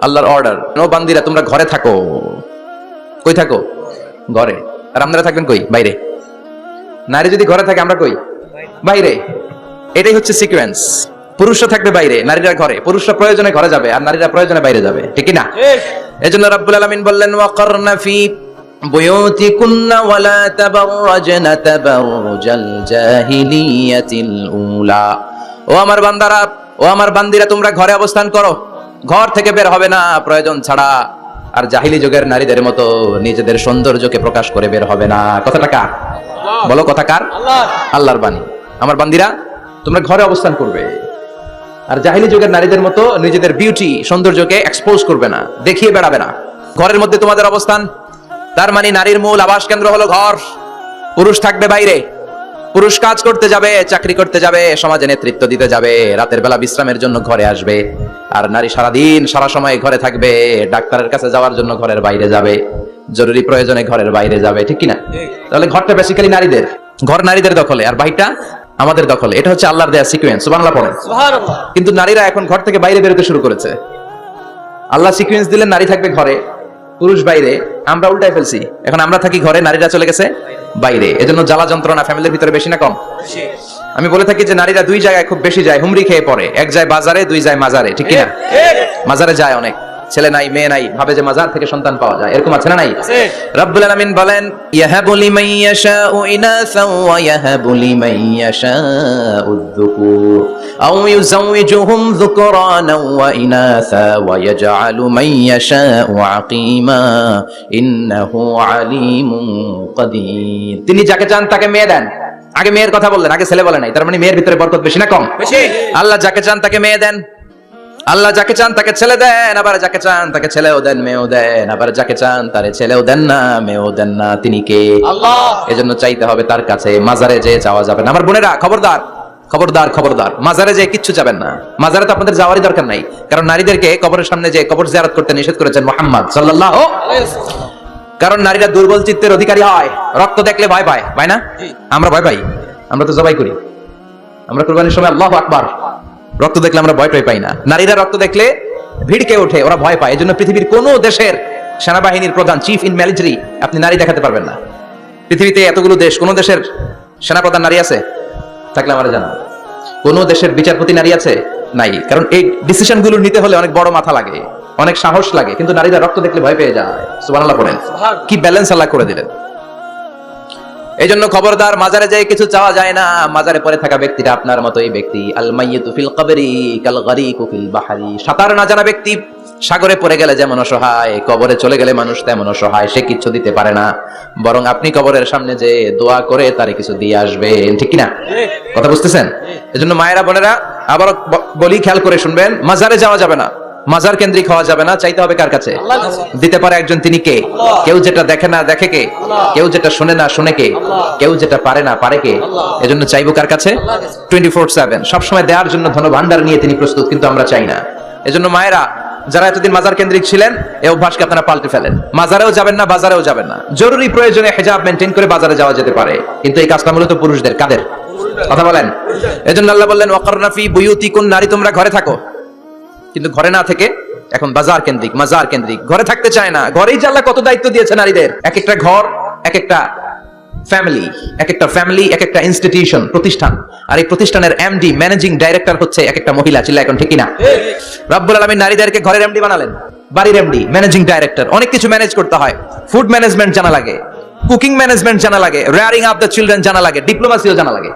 আল্লাহর অর্ডার। ও বান্দিরা তোমরা ঘরে থাকো। কই থাকো? ঘরে। আর আপনারা থাকবেন কই? বাইরে। নারী যদি ঘরে থাকে, আমরা কই? বাইরে। এটাই হচ্ছে সিকোয়েন্স। পুরুষরা থাকবে বাইরে, নারীরা ঘরে। পুরুষরা প্রয়োজনে ঘরে যাবে আর নারীরা প্রয়োজনে বাইরে যাবে, ঠিক না? এজন্য রাব্বুল আলামিন বললেন ওয়াকারনা ফি বুয়ুতিকুন্না ওয়ালা তাবাররাজনা তাবাররুজাল জাহিলিয়াতিল উলা। ও আমার বান্দারা, ও আমার বান্দিরা, তোমরা ঘরে অবস্থান করো, ঘর থেকে বের হবে না প্রয়োজন ছাড়া। আর জাহিলি যুগের নারীদের মতো নিজেদের সৌন্দর্যকে প্রকাশ করে বের হবে না। কথাটা কার? বলো, কথা কার? আল্লাহর বাণী। আমার বান্দিরা, তোমরা ঘরে অবস্থান করবে আর জাহিলি যুগের নারীদের মতো নিজেদের বিউটি সৌন্দর্যকে এক্সপোজ করবে না, দেখিয়ে বেড়াবে না। ঘরের মধ্যে তোমাদের অবস্থান। তার মানে নারীর মূল আবাস কেন্দ্র হলো ঘর। পুরুষ থাকবে বাইরে। পুরুষ কাজ করতে যাবে, চাকরি করতে যাবে, সমাজে নেতৃত্ব দিতে যাবে, রাতের বেলা বিশ্রামের জন্য ঘরে আসবে। আর নারী সারাদিন সারা সময় ঘরে থাকবে, ডাক্তারের কাছে যাওয়ার জন্য ঘরের বাইরে যাবে, জরুরি প্রয়োজনে ঘরের বাইরে যাবে, ঠিক কিনা? তাহলে ঘরটা বেসিক্যালি নারীদের। ঘর নারীদের দখলে আর বাহিরটা আমাদের দখলে। এটা হচ্ছে আল্লাহর দেয়া সিকোয়েন্স। সুবহানাল্লাহ পড়েন। কিন্তু নারীরা এখন ঘর থেকে বাইরে বেরোতে শুরু করেছে। আল্লাহ সিকোয়েন্স দিলেন নারী থাকবে ঘরে, পুরুষ বাইরে। আমরা উল্টাই ফেলছি। এখন আমরা থাকি ঘরে, নারীরা চলে গেছে বাইরে। এজন্য জ্বালা যন্ত্রণা ফ্যামিলির ভিতরে বেশি না কম? আমি বলে থাকি যে নারীরা দুই জায়গায় খুব বেশি যায়, হুমরি খেয়ে পড়ে। এক যায় বাজারে, দুই যায় মাজারে, ঠিক কিনা? মাজারে যায় অনেক, ছেলে নাই মেয়ে নাই, ভাবে যে মাজার থেকে সন্তান পাওয়া যায়। এরকম আছে না নাই? রব্বুল আলামিন বলেন ইয়াহাবু লিমান ইয়াশাউ ইনাসাও ওয়া ইয়াহাবু লিমান ইয়াশাউ যুকুর আও ইউযাওয়িজুহুম যুকরানা ওয়া ইনাসা ওয়া ইয়াজআলু মান ইয়াশাউ আকীমা ইন্নাহু আলীমুন কাদির। তিনি যাকে চান তাকে মেয়ে দেন। আগে মেয়ের কথা বললেন, আগে ছেলে বলে নাই। তার মানে মেয়ের ভিতরে বরকত বেশি না কম? বেশি। আল্লাহ যাকে চান তাকে মেয়ে দেন, আল্লাহ যাকে চান তাকে ছেলে দেন, আবার যাকে চান তাকে ছেলেও দেন, মেয়েও দেন, আবার যাকে চান তারে ছেলেও দেন না, মেয়েও দেন না। তিনি কে? আল্লাহ। এজন্য চাইতে হবে তার কাছে। মাজারে যে চাওয়া যাবে না। আমার বোনেরা খবরদার, খবরদার, খবরদার, মাজারে যে কিচ্ছু যাবেন না। মাজারে তো আপনাদের যাওয়ারই দরকার নাই, কারণ নারীদেরকে কবরের সামনে যে কবর জিয়ারত করতে নিষেধ করেছেন মুহাম্মদ সাল্লাল্লাহু আলাইহি ওয়াসাল্লাম। কারণ নারীরা দুর্বল চিত্তের অধিকারী হয়, রক্ত দেখলে ভয় পায়, পায় না? আমরা ভয় পাই, আমরা তো জবাই করি। আমরা কুরবানির সময় আল্লাহু আকবার, রক্ত দেখলে আমরা ভয় পাই না। নারীরা রক্ত দেখলে ভিড়কে ওঠে, ওরা ভয় পায়। এজন্য পৃথিবীর কোন দেশের সেনাবাহিনীর প্রধান, চিফ ইন মিলিটারি, আপনি নারী দেখাতে পারবেন না। পৃথিবীতে এতগুলো দেশ, কোন দেশের সেনাপ্রধান নারী আছে? থাকলে আমার জানা। কোন দেশের বিচারপতি নারী আছে? নাই। কারণ এই ডিসিশন গুলো নিতে হলে অনেক বড় মাথা লাগে, অনেক সাহস লাগে। কিন্তু নারীরা রক্ত দেখলে ভয় পেয়ে যায়। সুবহানাল্লাহ পড়েন। কি ব্যালেন্স আল্লাহ করে দিলেন। এই জন্য খবরদার, মাজারে যায় কিছু চাওয়া যায় না। মাজারে পড়ে থাকা ব্যক্তিটা আপনার মতোই ব্যক্তি। আল মাইয়িতু ফিল কবরি কাল গারিকু ফিল বাহরি। সাঁতার না জানা ব্যক্তি সাগরে পড়ে গেলে যেমন অসহায়, কবরে চলে গেলে মানুষ তেমন অসহায়। সে কিচ্ছু দিতে পারে না, বরং আপনি কবরের সামনে যে দোয়া করে তারে কিছু দিয়ে আসবেন, ঠিক কিনা? কথা বুঝতেছেন? এজন্য মায়েরা বোনেরা আবার বলি, খেয়াল করে শুনবেন, মাজারে যাওয়া যাবে না, মাজার কেন্দ্রিক হওয়া যাবে না। চাইতে হবে কার কাছে? দিতে পারে একজন, তিনি কে? কেউ যেটা দেখে না দেখে কে? কেউ যেটা শুনে না শুনে কে? কেউ যেটা পারে না পারে কে? এজন্য চাইবো কার কাছে? 24/7 সবসময় দেওয়ার জন্য ধন ভান্ডার নিয়ে তিনি প্রস্তুত, কিন্তু আমরা চাই না। এজন্য মায়েরা যারা এতদিন মাজার কেন্দ্রিক ছিলেন, এই অভ্যাসকে আপনারা পাল্টে ফেলেন। মাজারেও যাবেন না, বাজারেও যাবেন না। জরুরি প্রয়োজনে হিজাব মেইনটেইন করে বাজারে যাওয়া যেতে পারে, কিন্তু এই কাজটা মূলত পুরুষদের। কাদের কথা বলেন? এজন্য আল্লাহ বললেন ওয়াকারনা ফি বুয়ুতিকুন, নারী তোমরা ঘরে থাকো। কিন্তু ঘরে না থেকে এখন বাজার কেন্দ্রিক, মাজার কেন্দ্রিক, ঘরে থাকতে চায় না। ঘরেই যে আল্লাহ কত দায়িত্ব দিয়েছে নারীদের। এক একটা ঘর, এক একটা ফ্যামিলি, এক একটা ফ্যামিলি, এক একটা ইনস্টিটিউশন, প্রতিষ্ঠান। আর এই প্রতিষ্ঠানের এমডি, ম্যানেজিং ডাইরেক্টর হচ্ছে এক একটা মহিলা। চিল্লা এখন, ঠিক কিনা? রব্বুল আলামিন নারীদেরকে ঘরের এমডি বানালেন, বাড়ির এমডি, ম্যানেজিং ডাইরেক্টর। অনেক কিছু ম্যানেজ করতে হয়। ফুড ম্যানেজমেন্ট জানা লাগে, কুকিং ম্যানেজমেন্ট জানা লাগে, রেয়ারিং আপ দ্য চিলড্রেন জানা লাগে, ডিপ্লোমাসিও জানা লাগে।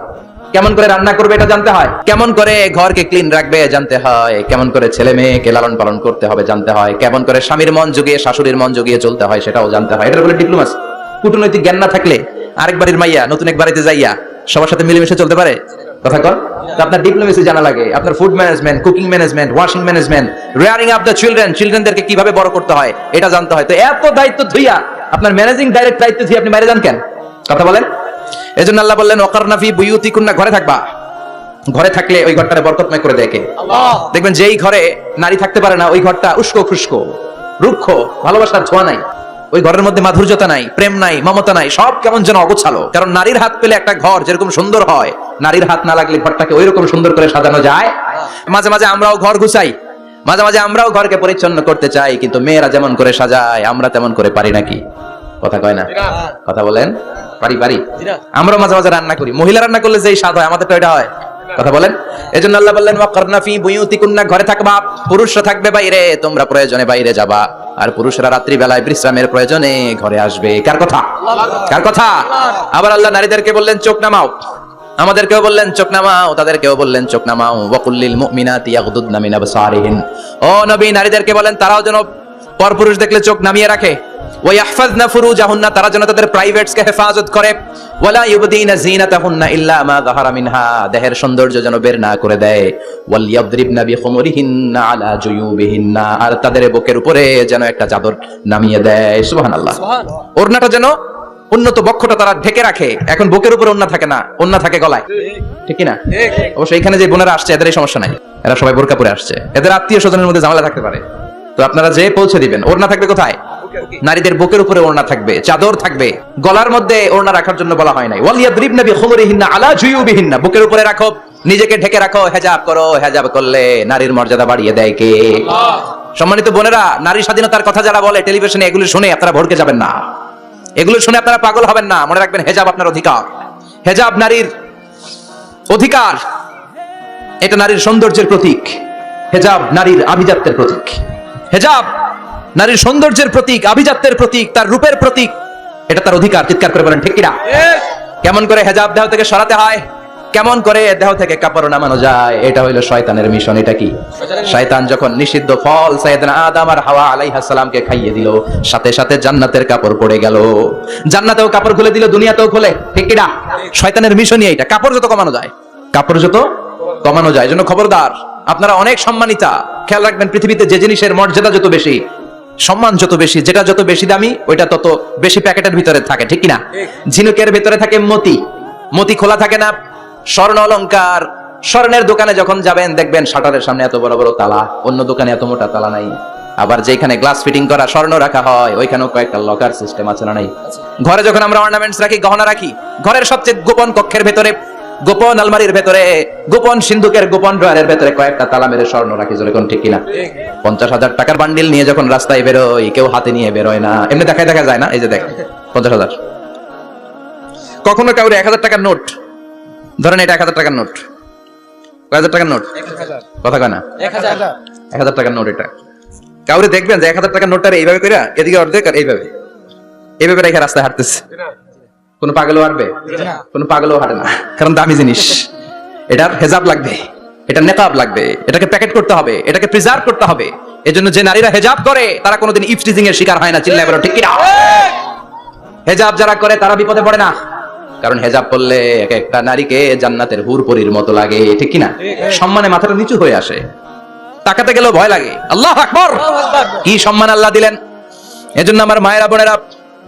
কেমন করে রান্না করবে এটা জানতে হয়, কেমন করে ঘরকে ক্লিন রাখবে জানতে হয়, কেমন করে ছেলে মেয়েকে লালন পালন করতে হবে জানতে হয়, কেমন করে স্বামীর মন জুগিয়ে শাশুড়ির মন জুগিয়ে চলতে হয় সেটাও জানতে হয়। এটা বলে ডিপ্লোমাসি। কূটনৈতিক জ্ঞান না থাকলে আরেক বাড়ির মাইয়া নতুন এক বাড়িতে যাইয়া সবার সাথে মিলেমিশে চলতে পারে? কথা কর। আপনার ডিপ্লোমেসি জানা লাগে, আপনার food management, cooking management, washing management, rearing up the children, চিলড্রেনদেরকে কিভাবে বড় করতে হয় এটা জানতে হয়। তো এত দায়িত্ব ধুইয়া আপনার ম্যানেজিং ডাইরেক্ট দায়িত্ব ধুইয়া আপনি বাইরে যান কেন? কথা বলেন। এজন্য আল্লাহ বললেন ওয়াকারনা ফি বুয়ুতিকুন্না, ঘরে থাকবা। ঘরে থাকলে ওই ঘরটারে বরকতময় করে দেখে আল্লাহ। দেখবেন যেই ঘরে নারী থাকতে পারে না, ওই ঘরটা উস্কো খুস্কো, রুক্ষ, ভালোবাসার ছোঁয়া নাই। ওই ঘরের মধ্যে মাধুর্যতা নাই, প্রেম নাই, মমতা নাই, সব কেমন যেন অগোছালো। কারণ নারীর হাত পেলে একটা ঘর যেরকম সুন্দর হয়, নারীর হাত না লাগলে ঘরটাকে ওই রকম সুন্দর করে সাজানো যায়। মাঝে মাঝে আমরাও ঘর গুছাই, মাঝে মাঝে আমরাও ঘরকে পরিচ্ছন্ন করতে চাই, কিন্তু মেয়েরা যেমন করে সাজায় আমরা তেমন করে পারি নাকি? কথা কয় না? কথা বলেন, পারি? আমরা মাঝে মাঝে রান্না করি, মহিলা রান্না করলে যেই স্বাদ হয় আমাদের তো এটা হয়। কথা বলেন। এজন্য আল্লাহ বললেন ওয়াকরনা ফি বুয়ুতিকুন্না, ঘরে থাকবা, পুরুষরা থাকবে বাইরে, তোমরা প্রয়োজনে বাইরে যাবা, আর পুরুষরা রাত্রি বেলায় বিশ্রামের প্রয়োজনে ঘরে আসবে। কার কথা? কার কথা? আবার আল্লাহ নারীদেরকে বললেন চোখ নামাও, আমাদেরকেও বললেন চোখ নামাও, তাদেরকেও বললেন চোখ নামাও। ওয়াকুল্লিল মুমিনাতি ইয়াগদুদনা মিন আবসারিহিন, ও নবী নারীদেরকে বলেন তারাও যেন পরপুরুষ দেখলে চোখ নামিয়ে রাখে। ওয়াহফাজনা ফুরুজাহুন্না, তারা যেন তাদের প্রাইভেটসকে হেফাজত করে। ওয়ালা ইউবদিনা যিনাতাহুন্না ইল্লা মা যাহারা মিনহা, দেহের সৌন্দর্য যেন বের না করে দেয়। ওয়ালিয়াদরিবনা বিখুমুরিহিন্না আলা জুয়ুবিহিন্না, আর তাদের বুকের উপরে যেন একটা চাদর নামিয়ে দেয়। সুবহানাল্লাহ। ওড়নাটা যেন উন্নত বক্ষটা তারা ঢেকে রাখে। এখন বুকের উপরে ওড়না থাকে না, ওড়না থাকে গলায়, ঠিক কি না? অবশ্য এখানে যে বোনেরা আসছে এদের এই সমস্যা নাই, এরা সবাই বোরকা পরে আসছে, এদের আত্মীয় স্বজনের মধ্যে ঝামেলা থাকতে পারে, তো আপনারা যে পৌঁছে দিবেন। ওড়না থাকবে কোথায়? নারীদের বুকের উপরে ওড়না থাকবে, চাদর থাকবে, গলার মধ্যে ওড়না রাখার জন্য বলা হয় নাই। ওয়ালিয়াদরিবনা বিখুমুরিহিন্না আলা জুয়ুবিহিন্না, বুকের উপরে রাখো, নিজেকে ঢেকে রাখো, হেজাব করো। হেজাব করলে নারীর মর্যাদা বাড়িয়ে দেয় কে? সম্মানিত বোনেরা, নারী স্বাধীনতার কথা যারা বলে টেলিভিশনে, এগুলো শুনে আপনারা ভড়কে যাবেন না, এগুলো শুনে আপনারা পাগল হবেন না। মনে রাখবেন হেজাব আপনার অধিকার, হেজাব নারীর অধিকার, এটা নারীর সৌন্দর্যের প্রতীক, হেজাব নারীর আভিজাত্যের প্রতীক, হেজাব নারীর সৌন্দর্যের প্রতীক, আভিজাত্যের প্রতীক, তার রূপের প্রতীক, এটা তার অধিকার। চিৎকার করে বলেন ঠিক কিনা? কেমন করে হেজাব দেহ থেকে সরাতে হয়, কেমন করে দেহ থেকে কাপড় নামানো যায়, এটা হইলো শয়তানের মিশন। এটা কি? শয়তান যখন নিষিদ্ধ ফল সাইয়েদনা আদম আর হাওয়া আলাইহিস সালামকে খাইয়ে দিল, সাথে সাথে জান্নাতের কাপড় পড়ে গেল, জান্নাতেও কাপড় খুলে দিল, দুনিয়াতেও খুলে, ঠিক কিনা? শয়তানের মিশনই এইটা, কাপড় যত কমানো যায়, কাপড় যত কমানো যায়। জন্য খবরদার, আপনারা অনেক সম্মানিতা, খেয়াল রাখবেন পৃথিবীতে যে জিনিসের মর্যাদা যত বেশি, সম্মান যত বেশি, যেটা যত বেশি দামি ওইটা তত বেশি প্যাকেটের ভিতরে থাকে, ঠিক কিনা? ঝিনুকের ভিতরে থাকে মতি, মতি খোলা থাকে না। স্বর্ণ অলংকার, স্বর্ণের দোকানে যখন যাবেন দেখবেন শাটারের সামনে এত বড় বড় তালা, অন্য দোকানে এত মোটা তালা নাই। আবার যেখানে গ্লাস ফিটিং করা স্বর্ণ রাখা হয় ওইখানেও কয়েকটা লকার সিস্টেম আছে না নাই? ঘরে যখন আমরা অর্নামেন্টস রাখি, গহনা রাখি, ঘরের সবচেয়ে গোপন কক্ষের ভেতরে, গোপন আলমারির ভেতরে, গোপন সিন্ধুকের গোপন ড্রয়ারের ভেতরে কয়েকটা তালা মেরে স্বর্ণ রাখি, যেরকম ঠিক কিনা? 50,000 টাকার বান্ডিল নিয়ে যখন রাস্তায় বেরোয়, কেউ হাতে নিয়ে বেরোয় না, এমনি দেখা যায় না, এই যে দেখ 50,000। কখনো কাউরে 1000 টাকার নোট, ধরেন এটা 1000 টাকার নোট, 1000 টাকার নোট, কথা কয় না? 1000 টাকার নোট, এটা কাউরে দেখবেন যে 1000 টাকার নোটটা এইভাবে কইরা এদিকে অর্ধেক আর এইভাবে রেখে রাস্তায় হাঁটতেছে? কোন পাগলও হাঁটবে? কোন পাগলও হাঁটে না, কারণ দামি জিনিস, এটার হেজাব লাগবে, এটা নেকাব লাগবে, এটাকে প্যাকেট করতে হবে, এটাকে প্রিজার্ভ করতে হবে। এজন্য যে নারীরা হেজাব করে তারা কোনোদিন ইফটিজিং এর শিকার হয় না। চিল্লায় বলো ঠিক কিনা? হেজাব যারা করে তারা বিপদে পড়ে না, কারণ হেজাব করলে এক একটা নারীকে জান্নাতের হুরপরির মতো লাগে, ঠিক কিনা? সম্মানে মাথাটা নিচু হয়ে আসে, তাকাতে গেলেও ভয় লাগে। আল্লাহু আকবার, কি সম্মান আল্লাহ দিলেন! এজন্য আমার মায়েরা বোনেরা,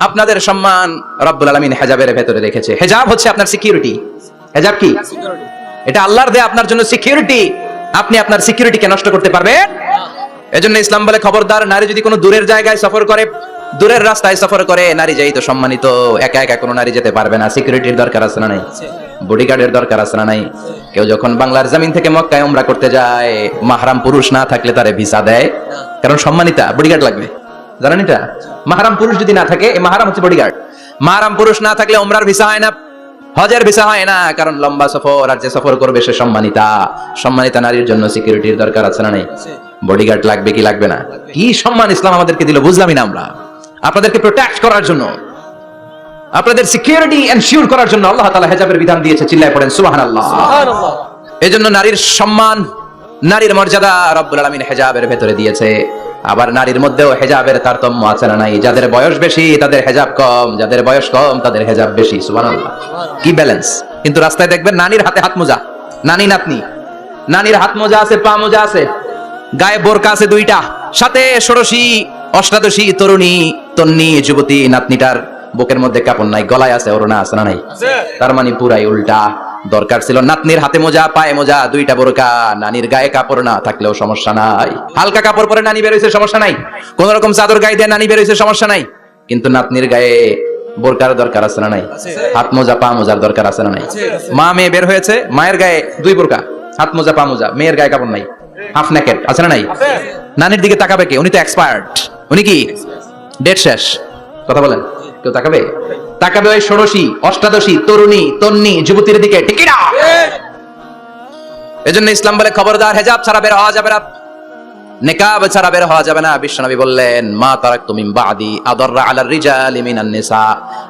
আপনাদের সম্মান রব্বুল আলামিন হেজাবের ভেতরে রেখেছে। হেজাব হচ্ছে আপনার সিকিউরিটি। হেজাব কি? এটা আল্লাহর দেয়া আপনার জন্য সিকিউরিটি। আপনি আপনার সিকিউরিটিকে নষ্ট করতে পারবেন? এজন্য ইসলাম বলে খবরদার, নারী যদি কোনো দূরের জায়গায় সফর করে, দূরের রাস্তায় সফর করে, নারী যেই তো সম্মানিত, একা একা কোনো নারী যেতে পারবে না। সিকিউরিটির দরকার আছে না নাই? বডিগার্ডের দরকার আছে না নাই? কেউ যখন বাংলার জমিন থেকে মক্কায় উমরা করতে যায়, মাহরাম পুরুষ না থাকলে তারে ভিসা দেয়, কারণ সম্মানিতা, বডিগার্ড লাগবে। জানেন এটা? মাহরাম পুরুষ যদি না থাকে, এই মাহরাম হচ্ছে বডিগার্ড। মাহরাম পুরুষ না থাকলে উমরার ভিসা হয় না, হজের ভিসা হয় না, কারণ লম্বা সফর, আর যে সফর করবে সে সম্মানিতা। সম্মানিতা নারীর জন্য সিকিউরিটির দরকার আছে না নাই? বডিগার্ড লাগবে কি লাগবে না? কি সম্মান ইসলাম আমাদেরকে দিল বুঝলামই না আমরা। আপনাদেরকে প্রোটেক্ট করার জন্য, আপনাদের সিকিউরিটি এনশিওর করার জন্য আল্লাহ তাআলা হিজাবের বিধান দিয়েছে। চিল্লায় পড়েন সুবহানাল্লাহ। সুবহানাল্লাহ। এজন্য নারীর সম্মান, নারীর মর্যাদা রব্বুল আলামিন হিজাবের ভেতরে দিয়েছে। আবার নারীর মধ্যেও হিজাবের তারতম্য আছে না নাই? যাদের বয়স বেশি তাদের হিজাব কম, যাদের বয়স কম তাদের হিজাব বেশি। সুবহানাল্লাহ, কি ব্যালেন্স! কিন্তু রাস্তায় দেখবেন নানির হাতে হাত মোজা, নানি নাতনি, নানির হাত মোজা আছে, পা মোজা আছে, গায়ে বোরকা আছে দুইটা, সাথে ষোড়শী অষ্টাদশী তরুণী তন্নি যুবতী নাতনিটার বুকের মধ্যে কাপড় নাই, গলায় আছে ওড়না, আছে না নাই? তার মানে পুরাই উল্টা। দরকার ছিল নাতনির হাতে মোজা, পায়ে মোজা, দুইটা বোরকা, নানির গায়ে কাপড় না থাকলেও সমস্যা নাই। হালকা কাপড় পরে নানি বের হইছে, সমস্যা নাই। কোন রকম চাদর গায়ে দিয়ে নানি বের হইছে, সমস্যা নাই। কিন্তু নাতনির গায়ে বোরকার দরকার আছে না নাই? হাত মোজা, পা মোজার দরকার আছে না নাই? মা মেয়ে বের হয়েছে, মায়ের গায়ে দুই বোরকা, হাত মোজা, পা মোজা, মেয়ের গায়ে কাপড় নাই, হাফ নেকেড, আছে না নাই? নানির দিকে তাকাবে কে? উনি তো এক্সপায়ার্ট, উনি কি ডেট শেষ। কথা বলেন, কেউ তাকাবে? তাকাবে ওই ষোড়শী, অষ্টাদশী, তরুণী, তন্নি, যুবতীর দিকে, ঠিক না? এজন্য ইসলাম বলে খবরদার, হেজাব ছাড়া বের হওয়া যাবে না, নিকাব ছাড়া বের হওয়া যাবে না। বিশ্বনবী বললেন, মা তারাকতু মিন বাদি আদাররা আলার রিজালি মিনান নিসা,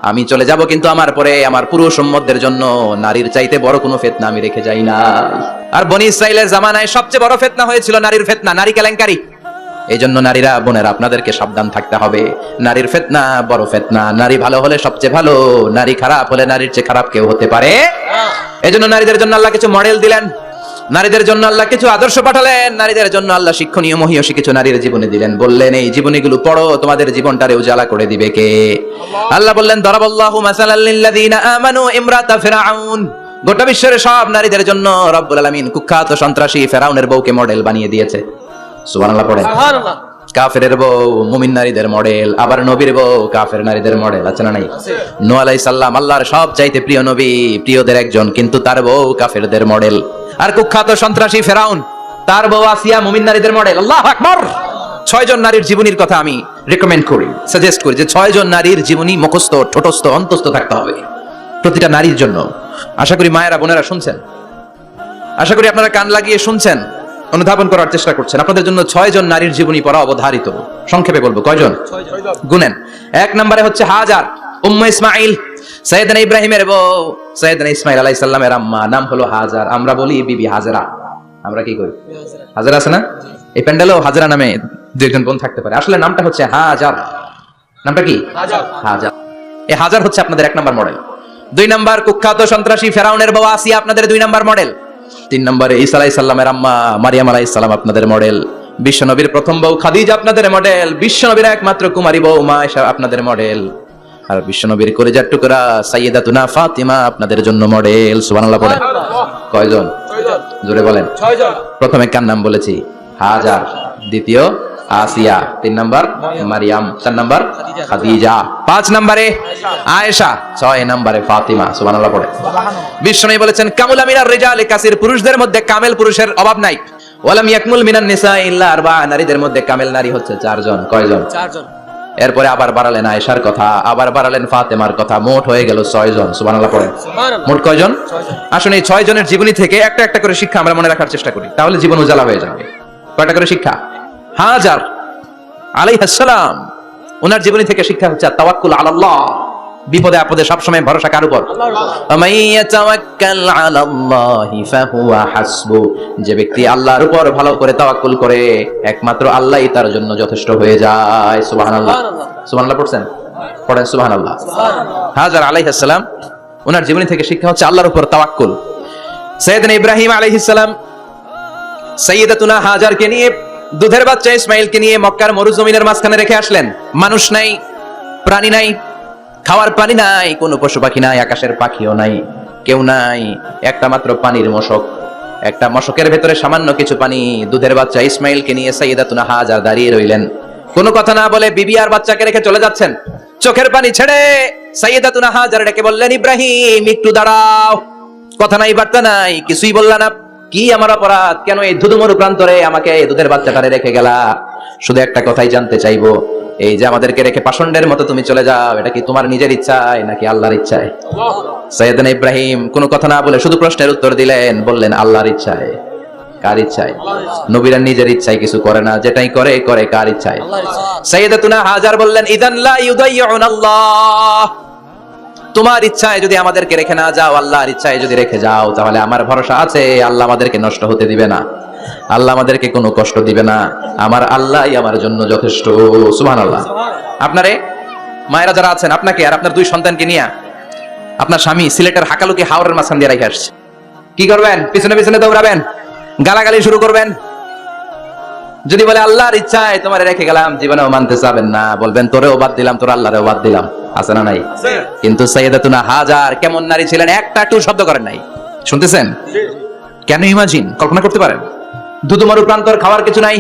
আমি চলে যাব কিন্তু আমার পরে আমার পুরুষ উম্মতদের জন্য নারীর চাইতে বড় কোনো ফিতনা আমি রেখে যাই না। আর বনি ইসরাইলের জামানায় সবচেয়ে বড় ফিতনা হয়েছিল নারীর ফিতনা, নারী কেলেঙ্কারি। এই জন্য নারীরা, বোনেরা, আপনাদেরকে সাবধান থাকতে হবে। নারীর ফিতনা বড় ফিতনা। নারী ভালো হলে সবচেয়ে ভালো, নারী খারাপ হলে নারীর চেয়ে খারাপ কেউ হতে পারে। এজন্য নারীদের জন্য আল্লাহ কিছু মডেল দিলেন, নারীদের জন্য আল্লাহ কিছু আদর্শ পাঠালেন, নারীদের জন্য আল্লাহ শিক্ষণীয় মহীয়সী কিছু নারীর জীবনে দিলেন। বললেন, এই জীবনীগুলো পড়ো, তোমাদের জীবনটারে উজালা করে দিবে কে? আল্লাহ বললেন, দরাবাল্লাহু মাসালাল লিল্লাযিনা আমানু ইমরাতা ফিরআউন। গোটা বিশ্বের সব নারীদের জন্য রব্বুল আলামিন কুখ্যাত সন্ত্রাসী ফেরাউনের বউকে মডেল বানিয়ে দিয়েছে। সুবহানাল্লাহ পড়ে। সুবহানাল্লাহ। কাফেরের বউ মুমিন নারীদের মডেল, আবার নবীর বউ কাফের নারীদের মডেল, আছে না নাই? নূহ আলাইহিস সালাম আল্লাহর সবচাইতে প্রিয় নবী, প্রিয়দের একজন, কিন্তু তার বউ কাফেরদের মডেল। আর কুখ্যাত সন্ত্রাসী ফেরাউন, তার বউ আসিয়া মুমিন নারীদের মডেল। আল্লাহু আকবার। 6 জন নারীর জীবনীর কথা আমি রেকমেন্ড করি, সাজেস্ট করি যে 6 জন নারীর জীবনী মুখস্থ, ঠোঁটস্থ, অন্তস্থ থাকতে হবে প্রতিটা নারীর জন্য। আশা করি মায়েরা, বোনেরা শুনছেন, আশা করি আপনারা কান লাগিয়ে শুনছেন, অনুধাবন করার চেষ্টা করছেন। আপনাদের জন্য 6 জন নারীর জীবনী পড়া অবধারিত। সংক্ষেপে বলবো, কয়জন? গুনেন। 1 নম্বরে হচ্ছে হাজার, উম্মে ইসমাইল, সাইয়েদনা ইব্রাহিমের বউ, সাইয়েদনা ইসমাইল আলাইহিস সালামের আম্মা, নাম হলো হাজার। আমরা বলি বিবি হাজরা, আমরা কি করি? হাজরা আছে না? এই প্যান্ডেলেও হাজরা নামে দুইজন বোন থাকতে পারে, আসলে নামটা হচ্ছে হাজার। নামটা কি? হাজার। এই হাজার হচ্ছে আপনাদের 1 নম্বর মডেল। 2 নম্বর কুখ্যাত সন্ত্রাসী ফেরাউনের বউ আসিয়া আপনাদের 2 নম্বর মডেল। 3 নম্বরে ঈসা আলাইহিস সালামের আম্মা মারিয়াম আলাইহিস সালাম আপনাদের মডেল। বিশ্বনবীর প্রথম বউ খাদিজা আপনাদের মডেল। বিশ্বনবীর একমাত্র কুমারী বউ মা আয়েশা আপনাদের মডেল। আর বিশ্বনবীর কলিজার টুকরা সাইয়্যিদাতুনা ফাতিমা আপনাদের জন্য মডেল। সুবহানাল্লাহ পড়ে। কয়জন? 6 জন। জোরে বলেন। 6 জন। প্রথমে কার নাম বলেছি? হাজার। দ্বিতীয় আসিয়া, 3 নম্বর মারিয়াম, 4 নম্বর খাদিজা, 5 নম্বরে আয়েশা, 6 নম্বরে ফাতিমা। সুবহানাল্লাহ পড়ে। বিশ্বনবী বলেছেন, কামুলা মিনার রিজালি কাসির, পুরুষদের মধ্যে কামেল পুরুষের অভাব নাই। ওয়ালাম ইয়াকমুল মিনান নিসা ইল্লা আরবা, নারীদের মধ্যে কামেল নারী হচ্ছে 4 জন। কয়জন? 4 জন। এরপরে আবার বাড়ালেন আয়েশার কথা, আবার বাড়ালেন ফাতেমার কথা, মোট হয়ে গেল 6 জন। সুবহানাল্লাহ পড়ে। মোট কয়জন? 6 জন। আসুন এই 6 জনের জীবনী থেকে একটা একটা করে শিক্ষা আমরা মনে রাখার চেষ্টা করি, তাহলে জীবন উজালা হয়ে যাবে। কয়টা করে শিক্ষা? হাজার আলাইহিস সালাম, ওনার জীবনী থেকে শিক্ষা হচ্ছে তাওয়াক্কুল আলাল্লাহ, বিপদে আপদে সবসময় ভরসা কার উপর? আমাইয়াতাওয়াক্কাল আলাল্লাহি ফাহুয়া হাসবু, যে ব্যক্তি আল্লাহর উপর ভালো করে তাওয়াক্কুল করে একমাত্র আল্লাহই তার জন্য যথেষ্ট হয়ে যায়। সুবহানাল্লাহ। সুবহানাল্লাহ পড়ছেন? পড়েন সুবহানাল্লাহ। হাজার আলাইহিস সালাম, ওনার জীবনী থেকে শিক্ষা হচ্ছে আল্লাহর উপর তাওয়াক্কুল। সাইয়েদনা ইব্রাহিম আলাইহিস সালাম সাইয়্যিদাতুনা হাজারকে নিয়ে, দুধের বাচ্চা ইসমাইলকে নিয়ে মক্কার মরুজমিনের মাঝখানে রেখে আসলেন। মানুষ নাই, প্রাণী নাই, খাওয়ার পানি নাই, কোনো পশু পাখি নাই, আকাশের পাখিও নাই, কেউ নাই, একটা মাত্র পানির মশক। একটা মশকের ভেতরে সামান্য কিছু পানি। দুধের বাচ্চা ইসমাইলকে নিয়ে সাইয়্যিদাতুনা হাজার দাঁড়িয়ে রইলেন। কোনো কথা না বলে বিবি আর বাচ্চাকে রেখে চলে যাচ্ছেন। চোখের পানি ছেড়ে সাইয়্যিদাতুনা হাজার ডেকে বললেন, ইব্রাহিম একটু দাঁড়াও। কথা নাই, বার্তা নাই, কিছুই বললা না। কি আমার অপরাধ? কেন এই ধুধুমরু প্রান্তরে আমাকে দুধের বাচ্চাটারে রেখে গেলা? শুধু একটা কথাই জানতে চাইবো, এই যে আমাদেরকে রেখে পাষণ্ডের মতো তুমি চলে যাও, এটা কি তোমার নিজের ইচ্ছায় নাকি আল্লাহর ইচ্ছায়? সাইয়েদনা ইব্রাহিম কোনো কথা না বলে শুধু প্রশ্নের উত্তর দিলেন, বললেন আল্লাহর ইচ্ছায়। কার ইচ্ছায়? নবীরা নিজের ইচ্ছায় কিছু করে না, যেটাই করে করে কার ইচ্ছায়? সাইয়্যিদাতুনা হাজার বললেন, ইযান লা ইউদাইয়ুনাল্লাহ, তোমার ইচ্ছায় যদি আমাদেরকে রেখে না যাও, আল্লাহর ইচ্ছায় যদি রেখে যাও, তাহলে আমার ভরসা আছে আল্লাহ আমাদেরকে নষ্ট হতে দিবে না, আল্লাহ আমাদেরকে কোনো কষ্ট দিবে না, আমার আল্লাহই আমার জন্য যথেষ্ট। সুবহানাল্লাহ। আপনারে মায়েরা যারা আছেন, আপনাকে আর আপনার 2 সন্তানকে নিয়ে আপনার স্বামী সিলেটের হাকালুকি হাওরের মাঝখান দিয়ে রেখে আসছে। কি করবেন? পিছনে পিছনে দৌড়াবেন, গালাগালি শুরু করবেন। যদি বলে আল্লাহর ইচ্ছায় তোমার রেখে গেলাম, জীবনেও মানতে চাবেন না, বলবেন তোরেও বাদ দিলাম, তোর আল্লাহরেও বাদ দিলাম। আছে না নাই? কিন্তু সাইয়্যিদাতুনা হাজার কেমন নারী ছিলেন, একটা টু শব্দ করেন নাই। শুনতেছেন? কেন ইমাজিন, কল্পনা করতে পারেন? ধুধুমরু প্রান্তর, খাওয়ার কিছু নাই,